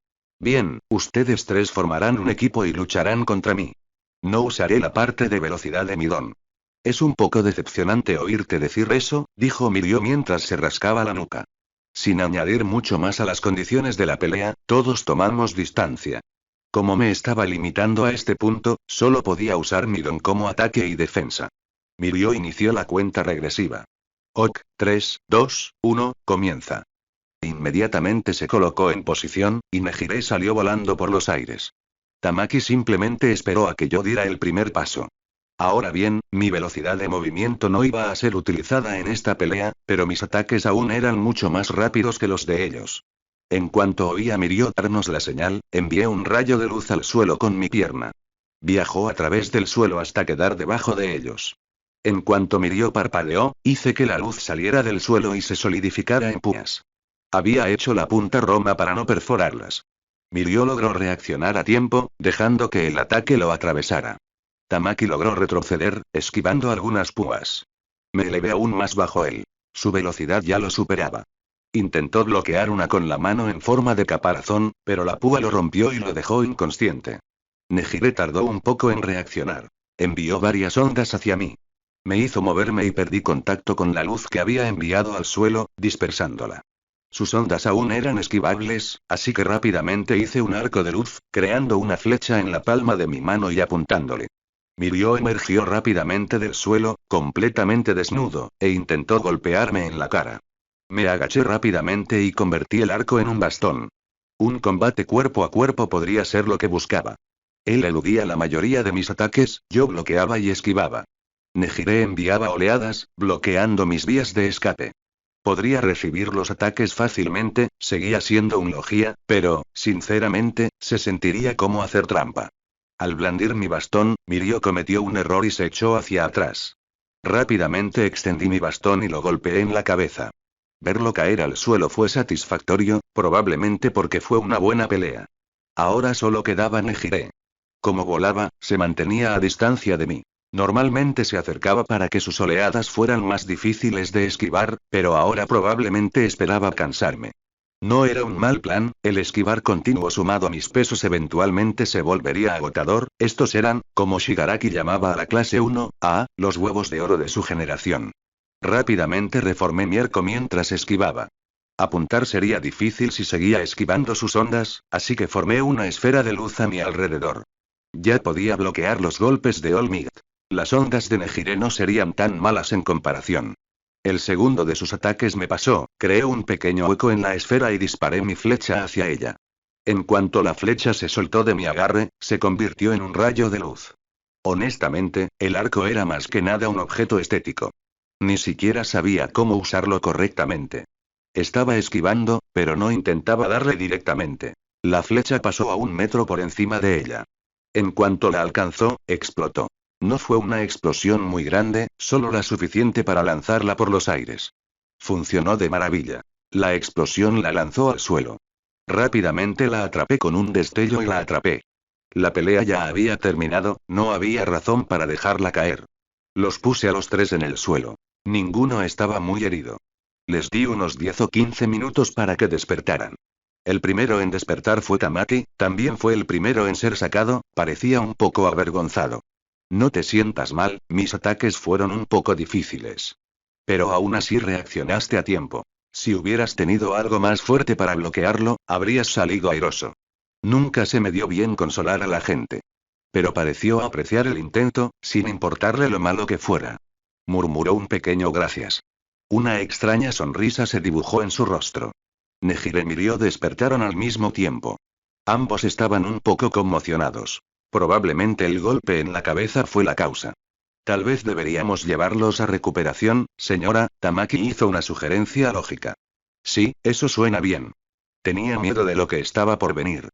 Bien, ustedes 3 formarán un equipo y lucharán contra mí. No usaré la parte de velocidad de mi don. Es un poco decepcionante oírte decir eso, dijo Mirio mientras se rascaba la nuca. Sin añadir mucho más a las condiciones de la pelea, todos tomamos distancia. Como me estaba limitando a este punto, solo podía usar mi don como ataque y defensa. Mirio inició la cuenta regresiva. Ok, 3, 2, 1, comienza. Inmediatamente se colocó en posición, y Nejire salió volando por los aires. Tamaki simplemente esperó a que yo diera el primer paso. Ahora bien, mi velocidad de movimiento no iba a ser utilizada en esta pelea, pero mis ataques aún eran mucho más rápidos que los de ellos. En cuanto oí a Mirio darnos la señal, envié un rayo de luz al suelo con mi pierna. Viajó a través del suelo hasta quedar debajo de ellos. En cuanto Mirio parpadeó, hice que la luz saliera del suelo y se solidificara en púas. Había hecho la punta roma para no perforarlas. Mirio logró reaccionar a tiempo, dejando que el ataque lo atravesara. Tamaki logró retroceder, esquivando algunas púas. Me elevé aún más bajo él. Su velocidad ya lo superaba. Intentó bloquear una con la mano en forma de caparazón, pero la púa lo rompió y lo dejó inconsciente. Nejire tardó un poco en reaccionar. Envió varias ondas hacia mí. Me hizo moverme y perdí contacto con la luz que había enviado al suelo, dispersándola. Sus ondas aún eran esquivables, así que rápidamente hice un arco de luz, creando una flecha en la palma de mi mano y apuntándole. Mirio emergió rápidamente del suelo, completamente desnudo, e intentó golpearme en la cara. Me agaché rápidamente y convertí el arco en un bastón. Un combate cuerpo a cuerpo podría ser lo que buscaba. Él eludía la mayoría de mis ataques, yo bloqueaba y esquivaba. Nejire enviaba oleadas, bloqueando mis vías de escape. Podría recibir los ataques fácilmente, seguía siendo un logia, pero, sinceramente, se sentiría como hacer trampa. Al blandir mi bastón, Mirio cometió un error y se echó hacia atrás. Rápidamente extendí mi bastón y lo golpeé en la cabeza. Verlo caer al suelo fue satisfactorio, probablemente porque fue una buena pelea. Ahora solo quedaba Nejire. Como volaba, se mantenía a distancia de mí. Normalmente se acercaba para que sus oleadas fueran más difíciles de esquivar, pero ahora probablemente esperaba cansarme. No era un mal plan, el esquivar continuo sumado a mis pesos eventualmente se volvería agotador. Estos eran, como Shigaraki llamaba a la clase 1A, los huevos de oro de su generación. Rápidamente reformé mi arco mientras esquivaba. Apuntar sería difícil si seguía esquivando sus ondas, así que formé una esfera de luz a mi alrededor. Ya podía bloquear los golpes de All Might. Las ondas de Nejire no serían tan malas en comparación. El segundo de sus ataques me pasó, creé un pequeño hueco en la esfera y disparé mi flecha hacia ella. En cuanto la flecha se soltó de mi agarre, se convirtió en un rayo de luz. Honestamente, el arco era más que nada un objeto estético. Ni siquiera sabía cómo usarlo correctamente. Estaba esquivando, pero no intentaba darle directamente. La flecha pasó a 1 metro por encima de ella. En cuanto la alcanzó, explotó. No fue una explosión muy grande, solo la suficiente para lanzarla por los aires. Funcionó de maravilla. La explosión la lanzó al suelo. Rápidamente la atrapé con un destello y la atrapé. La pelea ya había terminado, no había razón para dejarla caer. Los puse a los 3 en el suelo. Ninguno estaba muy herido. Les di unos 10 o 15 minutos para que despertaran. El primero en despertar fue Tamaki, también fue el primero en ser sacado, parecía un poco avergonzado. No te sientas mal, mis ataques fueron un poco difíciles. Pero aún así reaccionaste a tiempo. Si hubieras tenido algo más fuerte para bloquearlo, habrías salido airoso. Nunca se me dio bien consolar a la gente. Pero pareció apreciar el intento, sin importarle lo malo que fuera. Murmuró un pequeño gracias. Una extraña sonrisa se dibujó en su rostro. Nejire y Mirio despertaron al mismo tiempo. Ambos estaban un poco conmocionados. Probablemente el golpe en la cabeza fue la causa. Tal vez deberíamos llevarlos a recuperación, señora. Tamaki hizo una sugerencia lógica. Sí, eso suena bien. Tenía miedo de lo que estaba por venir.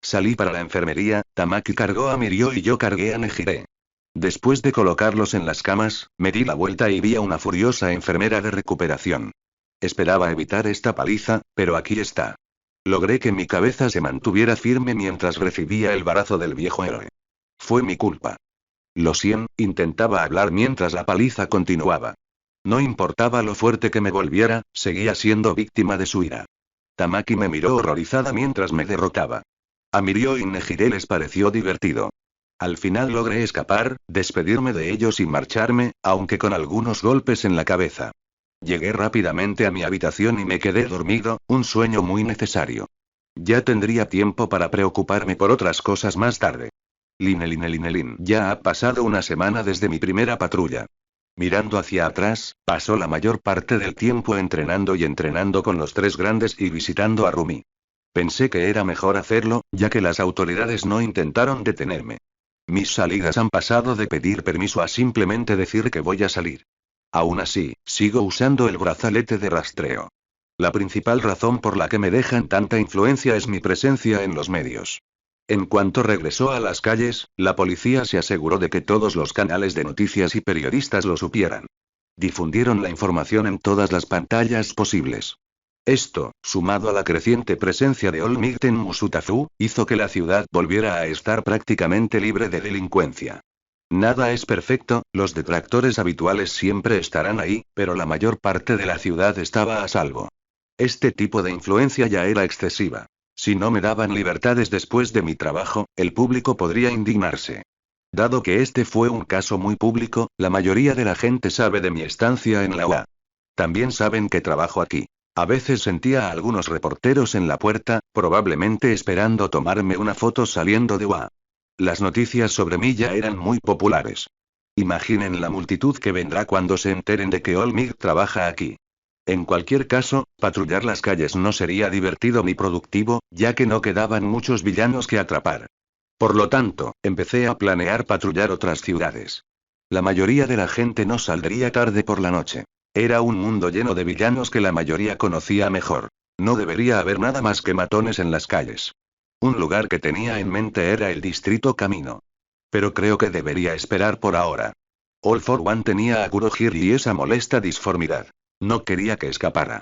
Salí para la enfermería, Tamaki cargó a Mirio y yo cargué a Nejire. Después de colocarlos en las camas, me di la vuelta y vi a una furiosa enfermera de recuperación. Esperaba evitar esta paliza, pero aquí está. Logré que mi cabeza se mantuviera firme mientras recibía el barazo del viejo héroe. Fue mi culpa. Lo siento, intentaba hablar mientras la paliza continuaba. No importaba lo fuerte que me volviera, seguía siendo víctima de su ira. Tamaki me miró horrorizada mientras me derrotaba. A Mirio y Nejire les pareció divertido. Al final logré escapar, despedirme de ellos y marcharme, aunque con algunos golpes en la cabeza. Llegué rápidamente a mi habitación y me quedé dormido, un sueño muy necesario. Ya tendría tiempo para preocuparme por otras cosas más tarde. Line. Ya ha pasado una semana desde mi primera patrulla. Mirando hacia atrás, pasó la mayor parte del tiempo entrenando y entrenando con los tres grandes y visitando a Rumi. Pensé que era mejor hacerlo, ya que las autoridades no intentaron detenerme. Mis salidas han pasado de pedir permiso a simplemente decir que voy a salir. Aún así, sigo usando el brazalete de rastreo. La principal razón por la que me dejan tanta influencia es mi presencia en los medios. En cuanto regresó a las calles, la policía se aseguró de que todos los canales de noticias y periodistas lo supieran. Difundieron la información en todas las pantallas posibles. Esto, sumado a la creciente presencia de Olmigt en Musutafu, hizo que la ciudad volviera a estar prácticamente libre de delincuencia. Nada es perfecto, los detractores habituales siempre estarán ahí, pero la mayor parte de la ciudad estaba a salvo. Este tipo de influencia ya era excesiva. Si no me daban libertades después de mi trabajo, el público podría indignarse. Dado que este fue un caso muy público, la mayoría de la gente sabe de mi estancia en la UA. También saben que trabajo aquí. A veces sentía a algunos reporteros en la puerta, probablemente esperando tomarme una foto saliendo de UA. Las noticias sobre mí ya eran muy populares. Imaginen la multitud que vendrá cuando se enteren de que Olmigt trabaja aquí. En cualquier caso, patrullar las calles no sería divertido ni productivo, ya que no quedaban muchos villanos que atrapar. Por lo tanto, empecé a planear patrullar otras ciudades. La mayoría de la gente no saldría tarde por la noche. Era un mundo lleno de villanos que la mayoría conocía mejor. No debería haber nada más que matones en las calles. Un lugar que tenía en mente era el distrito Camino. Pero creo que debería esperar por ahora. All for One tenía a Kurohiri y esa molesta disformidad. No quería que escapara.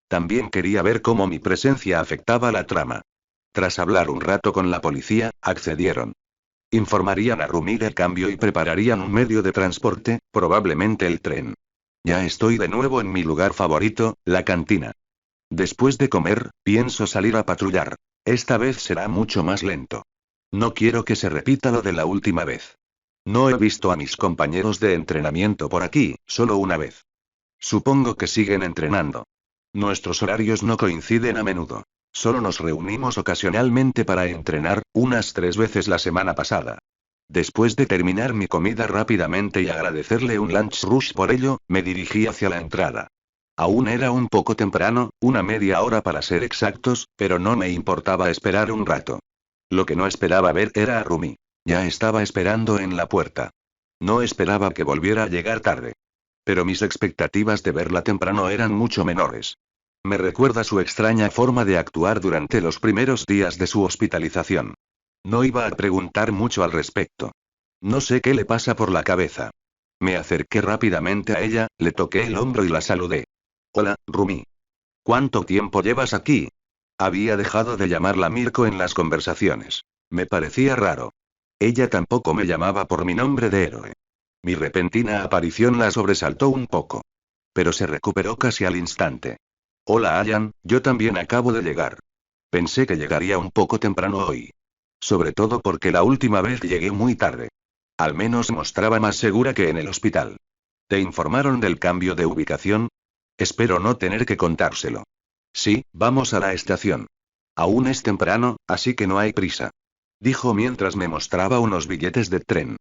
También quería ver cómo mi presencia afectaba la trama. Tras hablar un rato con la policía, accedieron. Informarían a Rumi del cambio y prepararían un medio de transporte, probablemente el tren. Ya estoy de nuevo en mi lugar favorito, la cantina. Después de comer, pienso salir a patrullar. Esta vez será mucho más lento. No quiero que se repita lo de la última vez. No he visto a mis compañeros de entrenamiento por aquí, solo una vez. Supongo que siguen entrenando. Nuestros horarios no coinciden a menudo. Solo nos reunimos ocasionalmente para entrenar, unas 3 veces la semana pasada. Después de terminar mi comida rápidamente y agradecerle un lunch rush por ello, me dirigí hacia la entrada. Aún era un poco temprano, una media hora para ser exactos, pero no me importaba esperar un rato. Lo que no esperaba ver era a Rumi. Ya estaba esperando en la puerta. No esperaba que volviera a llegar tarde. Pero mis expectativas de verla temprano eran mucho menores. Me recuerda su extraña forma de actuar durante los primeros días de su hospitalización. No iba a preguntar mucho al respecto. No sé qué le pasa por la cabeza. Me acerqué rápidamente a ella, le toqué el hombro y la saludé. Hola, Rumi. ¿Cuánto tiempo llevas aquí? Había dejado de llamarla Mirko en las conversaciones. Me parecía raro. Ella tampoco me llamaba por mi nombre de héroe. Mi repentina aparición la sobresaltó un poco. Pero se recuperó casi al instante. Hola Ayan, yo también acabo de llegar. Pensé que llegaría un poco temprano hoy. Sobre todo porque la última vez llegué muy tarde. Al menos mostraba más segura que en el hospital. ¿Te informaron del cambio de ubicación? Espero no tener que contárselo. Sí, vamos a la estación. Aún es temprano, así que no hay prisa. Dijo mientras me mostraba unos billetes de tren.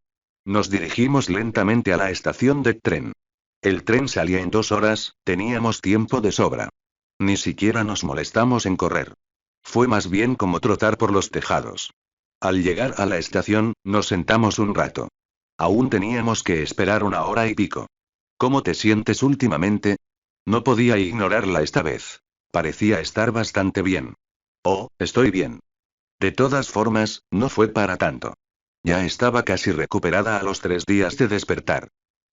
Nos dirigimos lentamente a la estación de tren. El tren salía en 2 horas, teníamos tiempo de sobra. Ni siquiera nos molestamos en correr. Fue más bien como trotar por los tejados. Al llegar a la estación, nos sentamos un rato. Aún teníamos que esperar 1 hora y pico. ¿Cómo te sientes últimamente? No podía ignorarla esta vez. Parecía estar bastante bien. Oh, estoy bien. De todas formas, no fue para tanto. Ya estaba casi recuperada a los 3 días de despertar.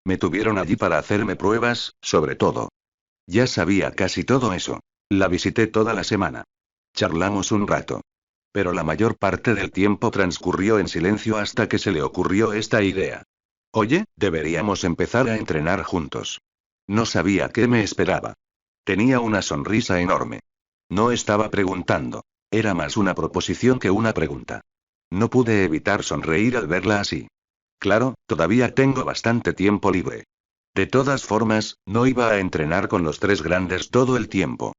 Me tuvieron allí para hacerme pruebas, sobre todo. Ya sabía casi todo eso. La visité toda la semana. Charlamos un rato. Pero la mayor parte del tiempo transcurrió en silencio hasta que se le ocurrió esta idea. Oye, deberíamos empezar a entrenar juntos. No sabía qué me esperaba. Tenía una sonrisa enorme. No estaba preguntando. Era más una proposición que una pregunta. No pude evitar sonreír al verla así. Claro, todavía tengo bastante tiempo libre. De todas formas, no iba a entrenar con los 3 grandes todo el tiempo.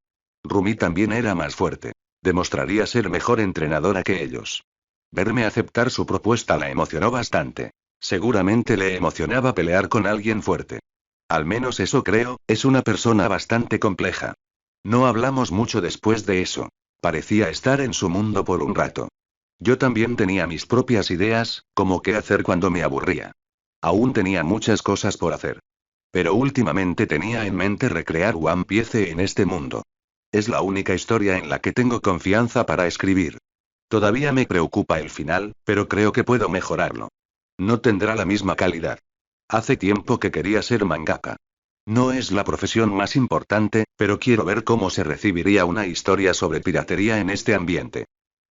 Rumi también era más fuerte. Demostraría ser mejor entrenadora que ellos. Verme aceptar su propuesta la emocionó bastante. Seguramente le emocionaba pelear con alguien fuerte. Al menos eso creo, es una persona bastante compleja. No hablamos mucho después de eso. Parecía estar en su mundo por un rato. Yo también tenía mis propias ideas, como qué hacer cuando me aburría. Aún tenía muchas cosas por hacer. Pero últimamente tenía en mente recrear One Piece en este mundo. Es la única historia en la que tengo confianza para escribir. Todavía me preocupa el final, pero creo que puedo mejorarlo. No tendrá la misma calidad. Hace tiempo que quería ser mangaka. No es la profesión más importante, pero quiero ver cómo se recibiría una historia sobre piratería en este ambiente.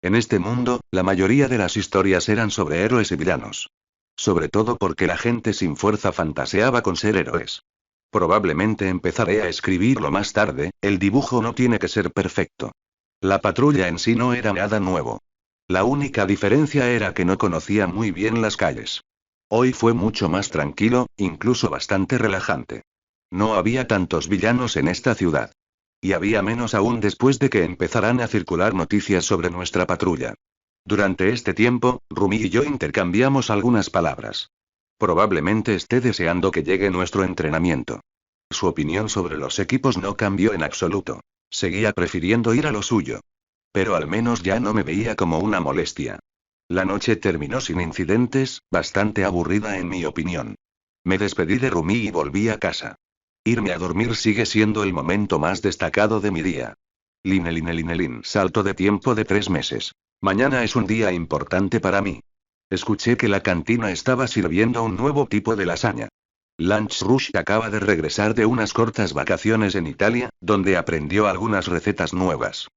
En este mundo, la mayoría de las historias eran sobre héroes y villanos. Sobre todo porque la gente sin fuerza fantaseaba con ser héroes. Probablemente empezaré a escribirlo más tarde, el dibujo no tiene que ser perfecto. La patrulla en sí no era nada nuevo. La única diferencia era que no conocía muy bien las calles. Hoy fue mucho más tranquilo, incluso bastante relajante. No había tantos villanos en esta ciudad. Y había menos aún después de que empezaran a circular noticias sobre nuestra patrulla. Durante este tiempo, Rumi y yo intercambiamos algunas palabras. Probablemente esté deseando que llegue nuestro entrenamiento. Su opinión sobre los equipos no cambió en absoluto. Seguía prefiriendo ir a lo suyo. Pero al menos ya no me veía como una molestia. La noche terminó sin incidentes, bastante aburrida en mi opinión. Me despedí de Rumi y volví a casa. Irme a dormir sigue siendo el momento más destacado de mi día. Linelin. Salto de tiempo de 3 meses. Mañana es un día importante para mí. Escuché que la cantina estaba sirviendo un nuevo tipo de lasaña. Lunch Rush acaba de regresar de unas cortas vacaciones en Italia, donde aprendió algunas recetas nuevas.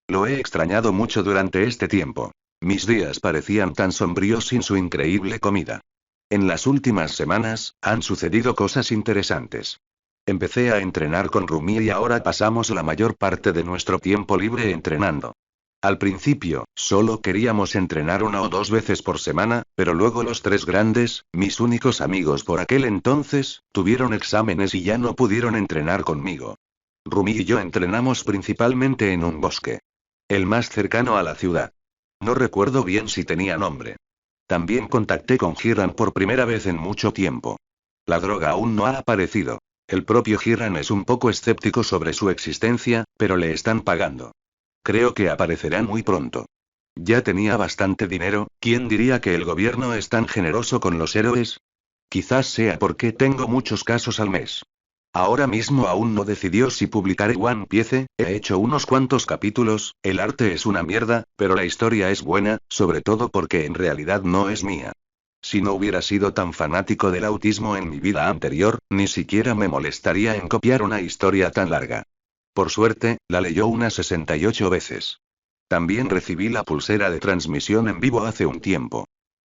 Lo he extrañado mucho durante este tiempo. Mis días parecían tan sombríos sin su increíble comida. En las últimas semanas, han sucedido cosas interesantes. Empecé a entrenar con Rumi y ahora pasamos la mayor parte de nuestro tiempo libre entrenando. Al principio, solo queríamos entrenar 1 o 2 veces por semana, pero luego los 3 grandes, mis únicos amigos por aquel entonces, tuvieron exámenes y ya no pudieron entrenar conmigo. Rumi y yo entrenamos principalmente en un bosque. El más cercano a la ciudad. No recuerdo bien si tenía nombre. También contacté con Hiran por primera vez en mucho tiempo. La droga aún no ha aparecido. El propio Hiran es un poco escéptico sobre su existencia, pero le están pagando. Creo que aparecerán muy pronto. Ya tenía bastante dinero, ¿quién diría que el gobierno es tan generoso con los héroes? Quizás sea porque tengo muchos casos al mes. Ahora mismo aún no decidió si publicaré One Piece, he hecho unos cuantos capítulos, el arte es una mierda, pero la historia es buena, sobre todo porque en realidad no es mía. Si no hubiera sido tan fanático del autismo en mi vida anterior, ni siquiera me molestaría en copiar una historia tan larga. Por suerte, la leyó unas 68 veces. También recibí la pulsera de transmisión en vivo hace un tiempo.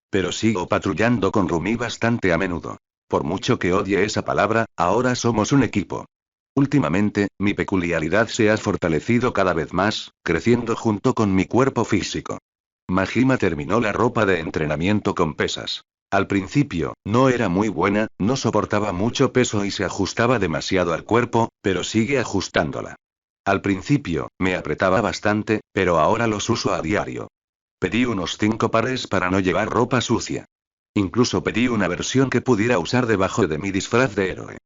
Pero sigo patrullando con Rumi bastante a menudo. Por mucho que odie esa palabra, ahora somos un equipo. Últimamente, mi peculiaridad se ha fortalecido cada vez más, creciendo junto con mi cuerpo físico. Majima terminó la ropa de entrenamiento con pesas. Al principio, no era muy buena, no soportaba mucho peso y se ajustaba demasiado al cuerpo, pero sigue ajustándola. Al principio, me apretaba bastante, pero ahora los uso a diario. Pedí unos 5 pares para no llevar ropa sucia. Incluso pedí una versión que pudiera usar debajo de mi disfraz de héroe.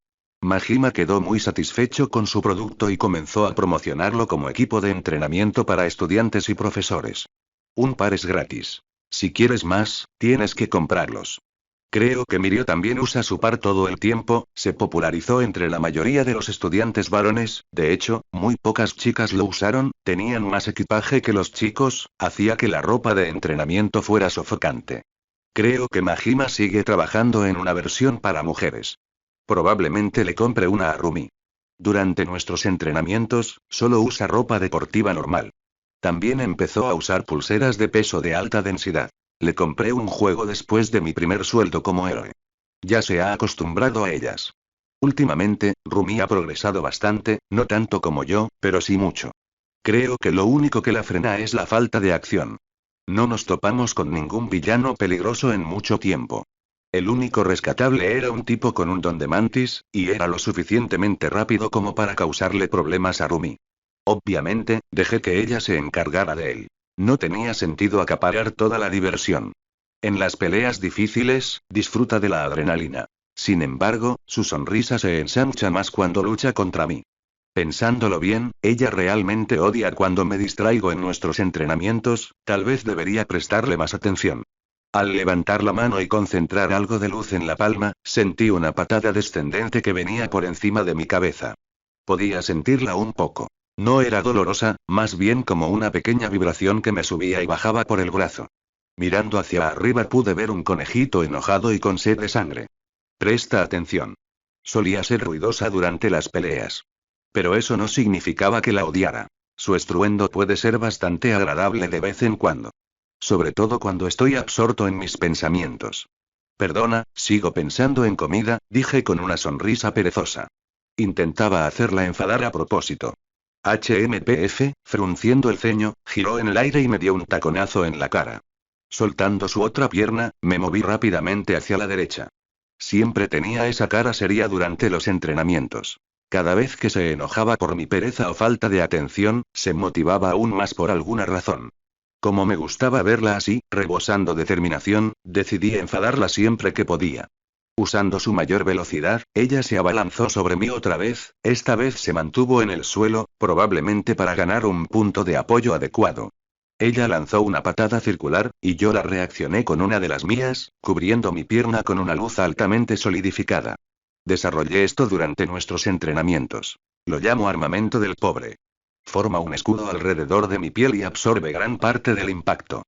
Majima quedó muy satisfecho con su producto y comenzó a promocionarlo como equipo de entrenamiento para estudiantes y profesores. Un par es gratis. Si quieres más, tienes que comprarlos. Creo que Mirio también usa su par todo el tiempo, se popularizó entre la mayoría de los estudiantes varones, de hecho, muy pocas chicas lo usaron, tenían más equipaje que los chicos, hacía que la ropa de entrenamiento fuera sofocante. Creo que Majima sigue trabajando en una versión para mujeres. Probablemente le compre una a Rumi. Durante nuestros entrenamientos, solo usa ropa deportiva normal. También empezó a usar pulseras de peso de alta densidad. Le compré un juego después de mi primer sueldo como héroe. Ya se ha acostumbrado a ellas. Últimamente, Rumi ha progresado bastante, no tanto como yo, pero sí mucho. Creo que lo único que la frena es la falta de acción. No nos topamos con ningún villano peligroso en mucho tiempo. El único rescatable era un tipo con un don de mantis, y era lo suficientemente rápido como para causarle problemas a Rumi. Obviamente, dejé que ella se encargara de él. No tenía sentido acaparar toda la diversión. En las peleas difíciles, disfruta de la adrenalina. Sin embargo, su sonrisa se ensancha más cuando lucha contra mí. Pensándolo bien, ella realmente odia cuando me distraigo en nuestros entrenamientos, tal vez debería prestarle más atención. Al levantar la mano y concentrar algo de luz en la palma, sentí una patada descendente que venía por encima de mi cabeza. Podía sentirla un poco. No era dolorosa, más bien como una pequeña vibración que me subía y bajaba por el brazo. Mirando hacia arriba pude ver un conejito enojado y con sed de sangre. Presta atención. Solía ser ruidosa durante las peleas. Pero eso no significaba que la odiara. Su estruendo puede ser bastante agradable de vez en cuando. Sobre todo cuando estoy absorto en mis pensamientos. Perdona, sigo pensando en comida, dije con una sonrisa perezosa. Intentaba hacerla enfadar a propósito. HMPF, frunciendo el ceño, giró en el aire y me dio un taconazo en la cara. Soltando su otra pierna, me moví rápidamente hacia la derecha. Siempre tenía esa cara seria durante los entrenamientos. Cada vez que se enojaba por mi pereza o falta de atención, se motivaba aún más por alguna razón. Como me gustaba verla así, rebosando determinación, decidí enfadarla siempre que podía. Usando su mayor velocidad, ella se abalanzó sobre mí otra vez, esta vez se mantuvo en el suelo, probablemente para ganar un punto de apoyo adecuado. Ella lanzó una patada circular, y yo la reaccioné con una de las mías, cubriendo mi pierna con una luz altamente solidificada. Desarrollé esto durante nuestros entrenamientos. Lo llamo armamento del pobre. Forma un escudo alrededor de mi piel y absorbe gran parte del impacto.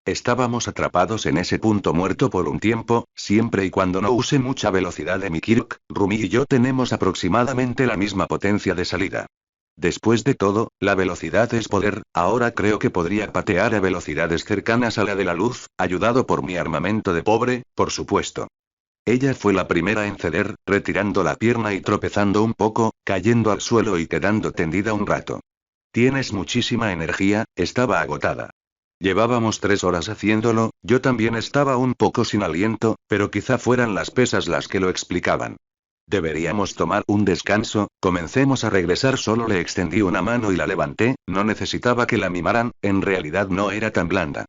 Estábamos atrapados en ese punto muerto por un tiempo, siempre y cuando no use mucha velocidad de mi Kirk, Rumi y yo tenemos aproximadamente la misma potencia de salida. Después de todo, la velocidad es poder, ahora creo que podría patear a velocidades cercanas a la de la luz, ayudado por mi armamento de pobre, por supuesto. Ella fue la primera en ceder, retirando la pierna y tropezando un poco, cayendo al suelo y quedando tendida un rato. Tienes muchísima energía, estaba agotada. Llevábamos 3 horas haciéndolo, yo también estaba un poco sin aliento, pero quizá fueran las pesas las que lo explicaban. Deberíamos tomar un descanso, comencemos a regresar. Solo le extendí una mano y la levanté, no necesitaba que la mimaran, en realidad no era tan blanda.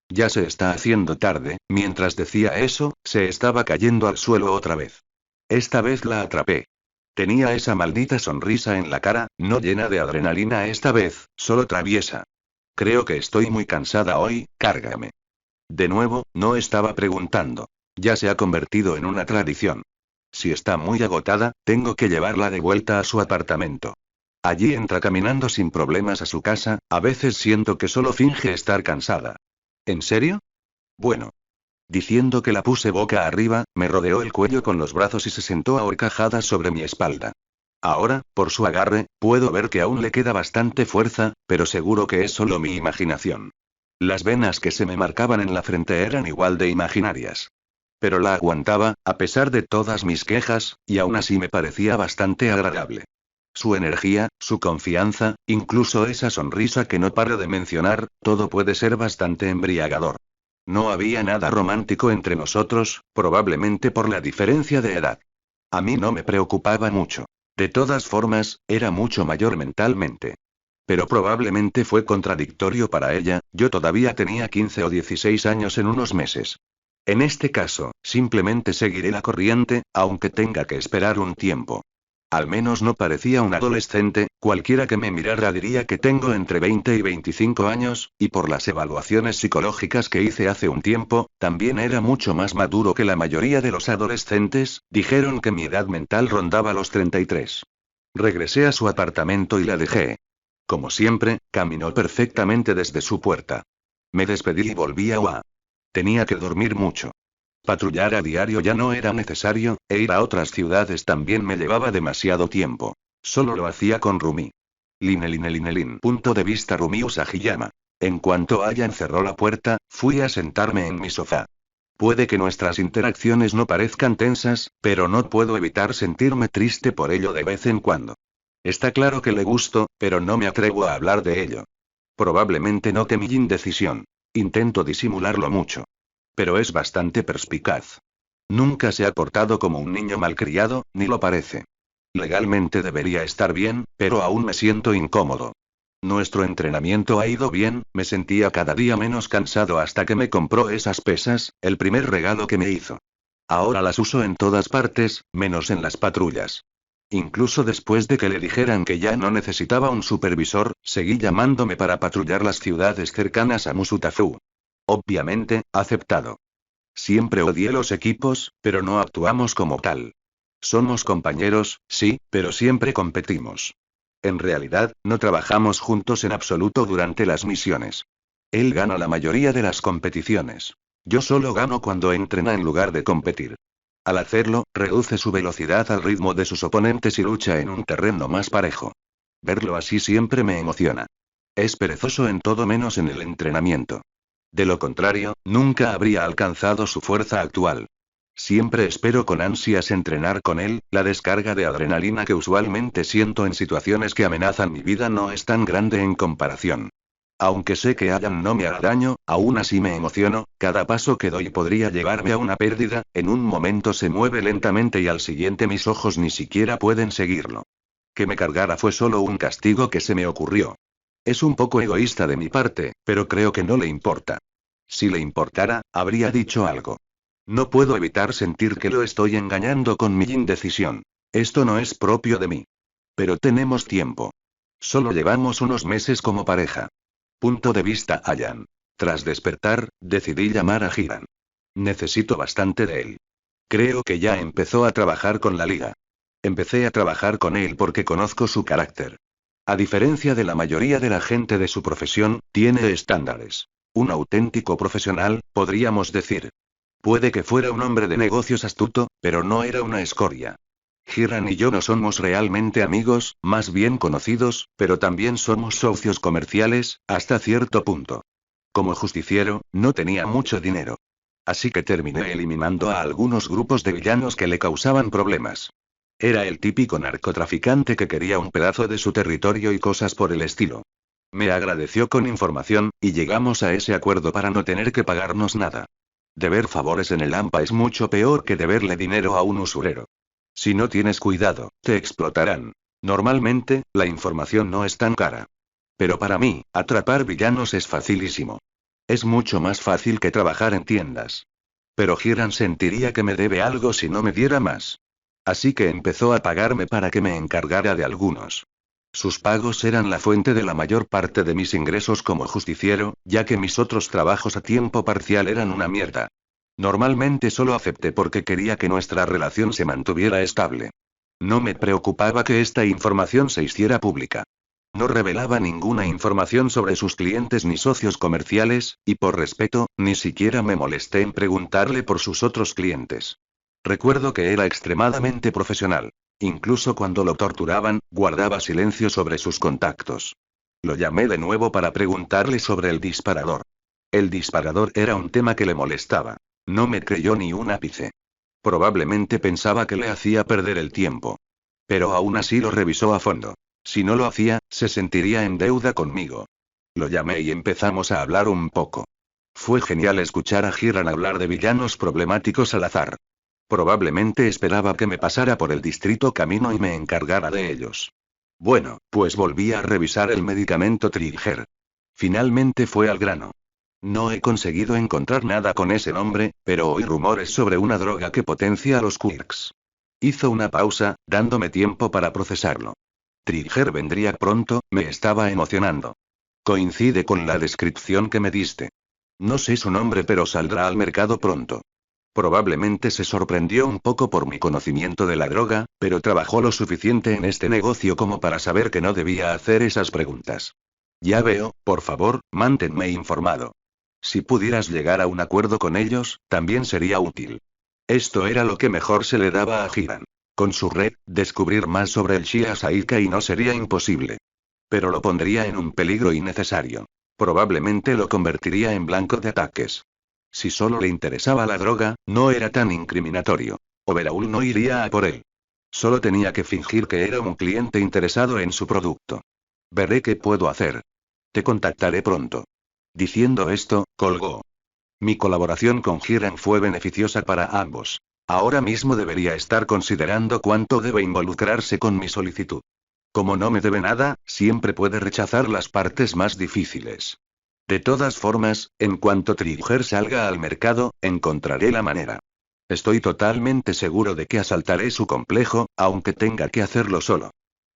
Ya se está haciendo tarde, mientras decía eso, se estaba cayendo al suelo otra vez. Esta vez la atrapé. Tenía esa maldita sonrisa en la cara, no llena de adrenalina esta vez, solo traviesa. Creo que estoy muy cansada hoy, cárgame. De nuevo, no estaba preguntando. Ya se ha convertido en una tradición. Si está muy agotada, tengo que llevarla de vuelta a su apartamento. Allí entra caminando sin problemas a su casa, a veces siento que solo finge estar cansada. ¿En serio? Bueno. Diciendo que la puse boca arriba, me rodeó el cuello con los brazos y se sentó a horcajadas sobre mi espalda. Ahora, por su agarre, puedo ver que aún le queda bastante fuerza, pero seguro que es solo mi imaginación. Las venas que se me marcaban en la frente eran igual de imaginarias. Pero la aguantaba, a pesar de todas mis quejas, y aún así me parecía bastante agradable. Su energía, su confianza, incluso esa sonrisa que no paro de mencionar, todo puede ser bastante embriagador. No había nada romántico entre nosotros, probablemente por la diferencia de edad. A mí no me preocupaba mucho. De todas formas, era mucho mayor mentalmente. Pero probablemente fue contradictorio para ella, yo todavía tenía 15 o 16 años en unos meses. En este caso, simplemente seguiré la corriente, aunque tenga que esperar un tiempo. Al menos no parecía un adolescente, cualquiera que me mirara diría que tengo entre 20 y 25 años, y por las evaluaciones psicológicas que hice hace un tiempo, también era mucho más maduro que la mayoría de los adolescentes, dijeron que mi edad mental rondaba los 33. Regresé a su apartamento y la dejé. Como siempre, caminó perfectamente desde su puerta. Me despedí y volví a UA. Tenía que dormir mucho. Patrullar a diario ya no era necesario, e ir a otras ciudades también me llevaba demasiado tiempo. Solo lo hacía con Rumi. Linelin. Punto de vista Rumi Usagiyama. En cuanto Aya cerró la puerta, fui a sentarme en mi sofá. Puede que nuestras interacciones no parezcan tensas, pero no puedo evitar sentirme triste por ello de vez en cuando. Está claro que le gusto, pero no me atrevo a hablar de ello. Probablemente note mi indecisión. Intento disimularlo mucho. Pero es bastante perspicaz. Nunca se ha portado como un niño malcriado, ni lo parece. Legalmente debería estar bien, pero aún me siento incómodo. Nuestro entrenamiento ha ido bien, me sentía cada día menos cansado hasta que me compró esas pesas, el primer regalo que me hizo. Ahora las uso en todas partes, menos en las patrullas. Incluso después de que le dijeran que ya no necesitaba un supervisor, seguí llamándome para patrullar las ciudades cercanas a Musutafu. Obviamente, aceptado. Siempre odié los equipos, pero no actuamos como tal. Somos compañeros, sí, pero siempre competimos. En realidad, no trabajamos juntos en absoluto durante las misiones. Él gana la mayoría de las competiciones. Yo solo gano cuando entrena en lugar de competir. Al hacerlo, reduce su velocidad al ritmo de sus oponentes y lucha en un terreno más parejo. Verlo así siempre me emociona. Es perezoso en todo menos en el entrenamiento. De lo contrario, nunca habría alcanzado su fuerza actual. Siempre espero con ansias entrenar con él, la descarga de adrenalina que usualmente siento en situaciones que amenazan mi vida no es tan grande en comparación. Aunque sé que Ayan no me hará daño, aún así me emociono, cada paso que doy podría llevarme a una pérdida, en un momento se mueve lentamente y al siguiente mis ojos ni siquiera pueden seguirlo. Que me cargara fue solo un castigo que se me ocurrió. Es un poco egoísta de mi parte, pero creo que no le importa. Si le importara, habría dicho algo. No puedo evitar sentir que lo estoy engañando con mi indecisión. Esto no es propio de mí. Pero tenemos tiempo. Solo llevamos unos meses como pareja. Punto de vista Ayan. Tras despertar, decidí llamar a Hiran. Necesito bastante de él. Creo que ya empezó a trabajar con la liga. Empecé a trabajar con él porque conozco su carácter. A diferencia de la mayoría de la gente de su profesión, tiene estándares. Un auténtico profesional, podríamos decir. Puede que fuera un hombre de negocios astuto, pero no era una escoria. Hiran y yo no somos realmente amigos, más bien conocidos, pero también somos socios comerciales, hasta cierto punto. Como justiciero, no tenía mucho dinero. Así que terminé eliminando a algunos grupos de villanos que le causaban problemas. Era el típico narcotraficante que quería un pedazo de su territorio y cosas por el estilo. Me agradeció con información, y llegamos a ese acuerdo para no tener que pagarnos nada. Deber favores en el AMPA es mucho peor que deberle dinero a un usurero. Si no tienes cuidado, te explotarán. Normalmente, la información no es tan cara. Pero para mí, atrapar villanos es facilísimo. Es mucho más fácil que trabajar en tiendas. Pero Hiran sentiría que me debe algo si no me diera más. Así que empezó a pagarme para que me encargara de algunos. Sus pagos eran la fuente de la mayor parte de mis ingresos como justiciero, ya que mis otros trabajos a tiempo parcial eran una mierda. Normalmente solo acepté porque quería que nuestra relación se mantuviera estable. No me preocupaba que esta información se hiciera pública. No revelaba ninguna información sobre sus clientes ni socios comerciales, y por respeto, ni siquiera me molesté en preguntarle por sus otros clientes. Recuerdo que era extremadamente profesional. Incluso cuando lo torturaban, guardaba silencio sobre sus contactos. Lo llamé de nuevo para preguntarle sobre el disparador. El disparador era un tema que le molestaba. No me creyó ni un ápice. Probablemente pensaba que le hacía perder el tiempo. Pero aún así lo revisó a fondo. Si no lo hacía, se sentiría en deuda conmigo. Lo llamé y empezamos a hablar un poco. Fue genial escuchar a Hiran hablar de villanos problemáticos al azar. Probablemente esperaba que me pasara por el distrito camino y me encargara de ellos. Bueno, pues volví a revisar el medicamento Trigger. Finalmente fue al grano. No he conseguido encontrar nada con ese nombre, pero oí rumores sobre una droga que potencia a los quirks. Hizo una pausa, dándome tiempo para procesarlo. Trigger vendría pronto, me estaba emocionando. Coincide con la descripción que me diste. No sé su nombre, pero saldrá al mercado pronto. Probablemente se sorprendió un poco por mi conocimiento de la droga, pero trabajó lo suficiente en este negocio como para saber que no debía hacer esas preguntas. Ya veo, por favor, manténme informado. Si pudieras llegar a un acuerdo con ellos, también sería útil. Esto era lo que mejor se le daba a Hiran. Con su red, descubrir más sobre el Shia Saika no sería imposible. Pero lo pondría en un peligro innecesario. Probablemente lo convertiría en blanco de ataques. Si solo le interesaba la droga, no era tan incriminatorio. Overall no iría a por él. Solo tenía que fingir que era un cliente interesado en su producto. Veré qué puedo hacer. Te contactaré pronto. Diciendo esto, colgó. Mi colaboración con Hiran fue beneficiosa para ambos. Ahora mismo debería estar considerando cuánto debe involucrarse con mi solicitud. Como no me debe nada, siempre puede rechazar las partes más difíciles. De todas formas, en cuanto Trigger salga al mercado, encontraré la manera. Estoy totalmente seguro de que asaltaré su complejo, aunque tenga que hacerlo solo.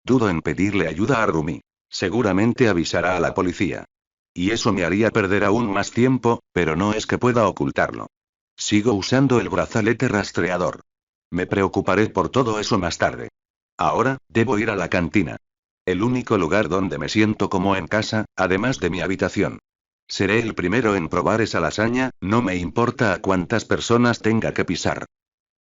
Dudo en pedirle ayuda a Rumi. Seguramente avisará a la policía. Y eso me haría perder aún más tiempo, pero no es que pueda ocultarlo. Sigo usando el brazalete rastreador. Me preocuparé por todo eso más tarde. Ahora, debo ir a la cantina. El único lugar donde me siento como en casa, además de mi habitación. Seré el primero en probar esa lasaña, no me importa a cuántas personas tenga que pisar.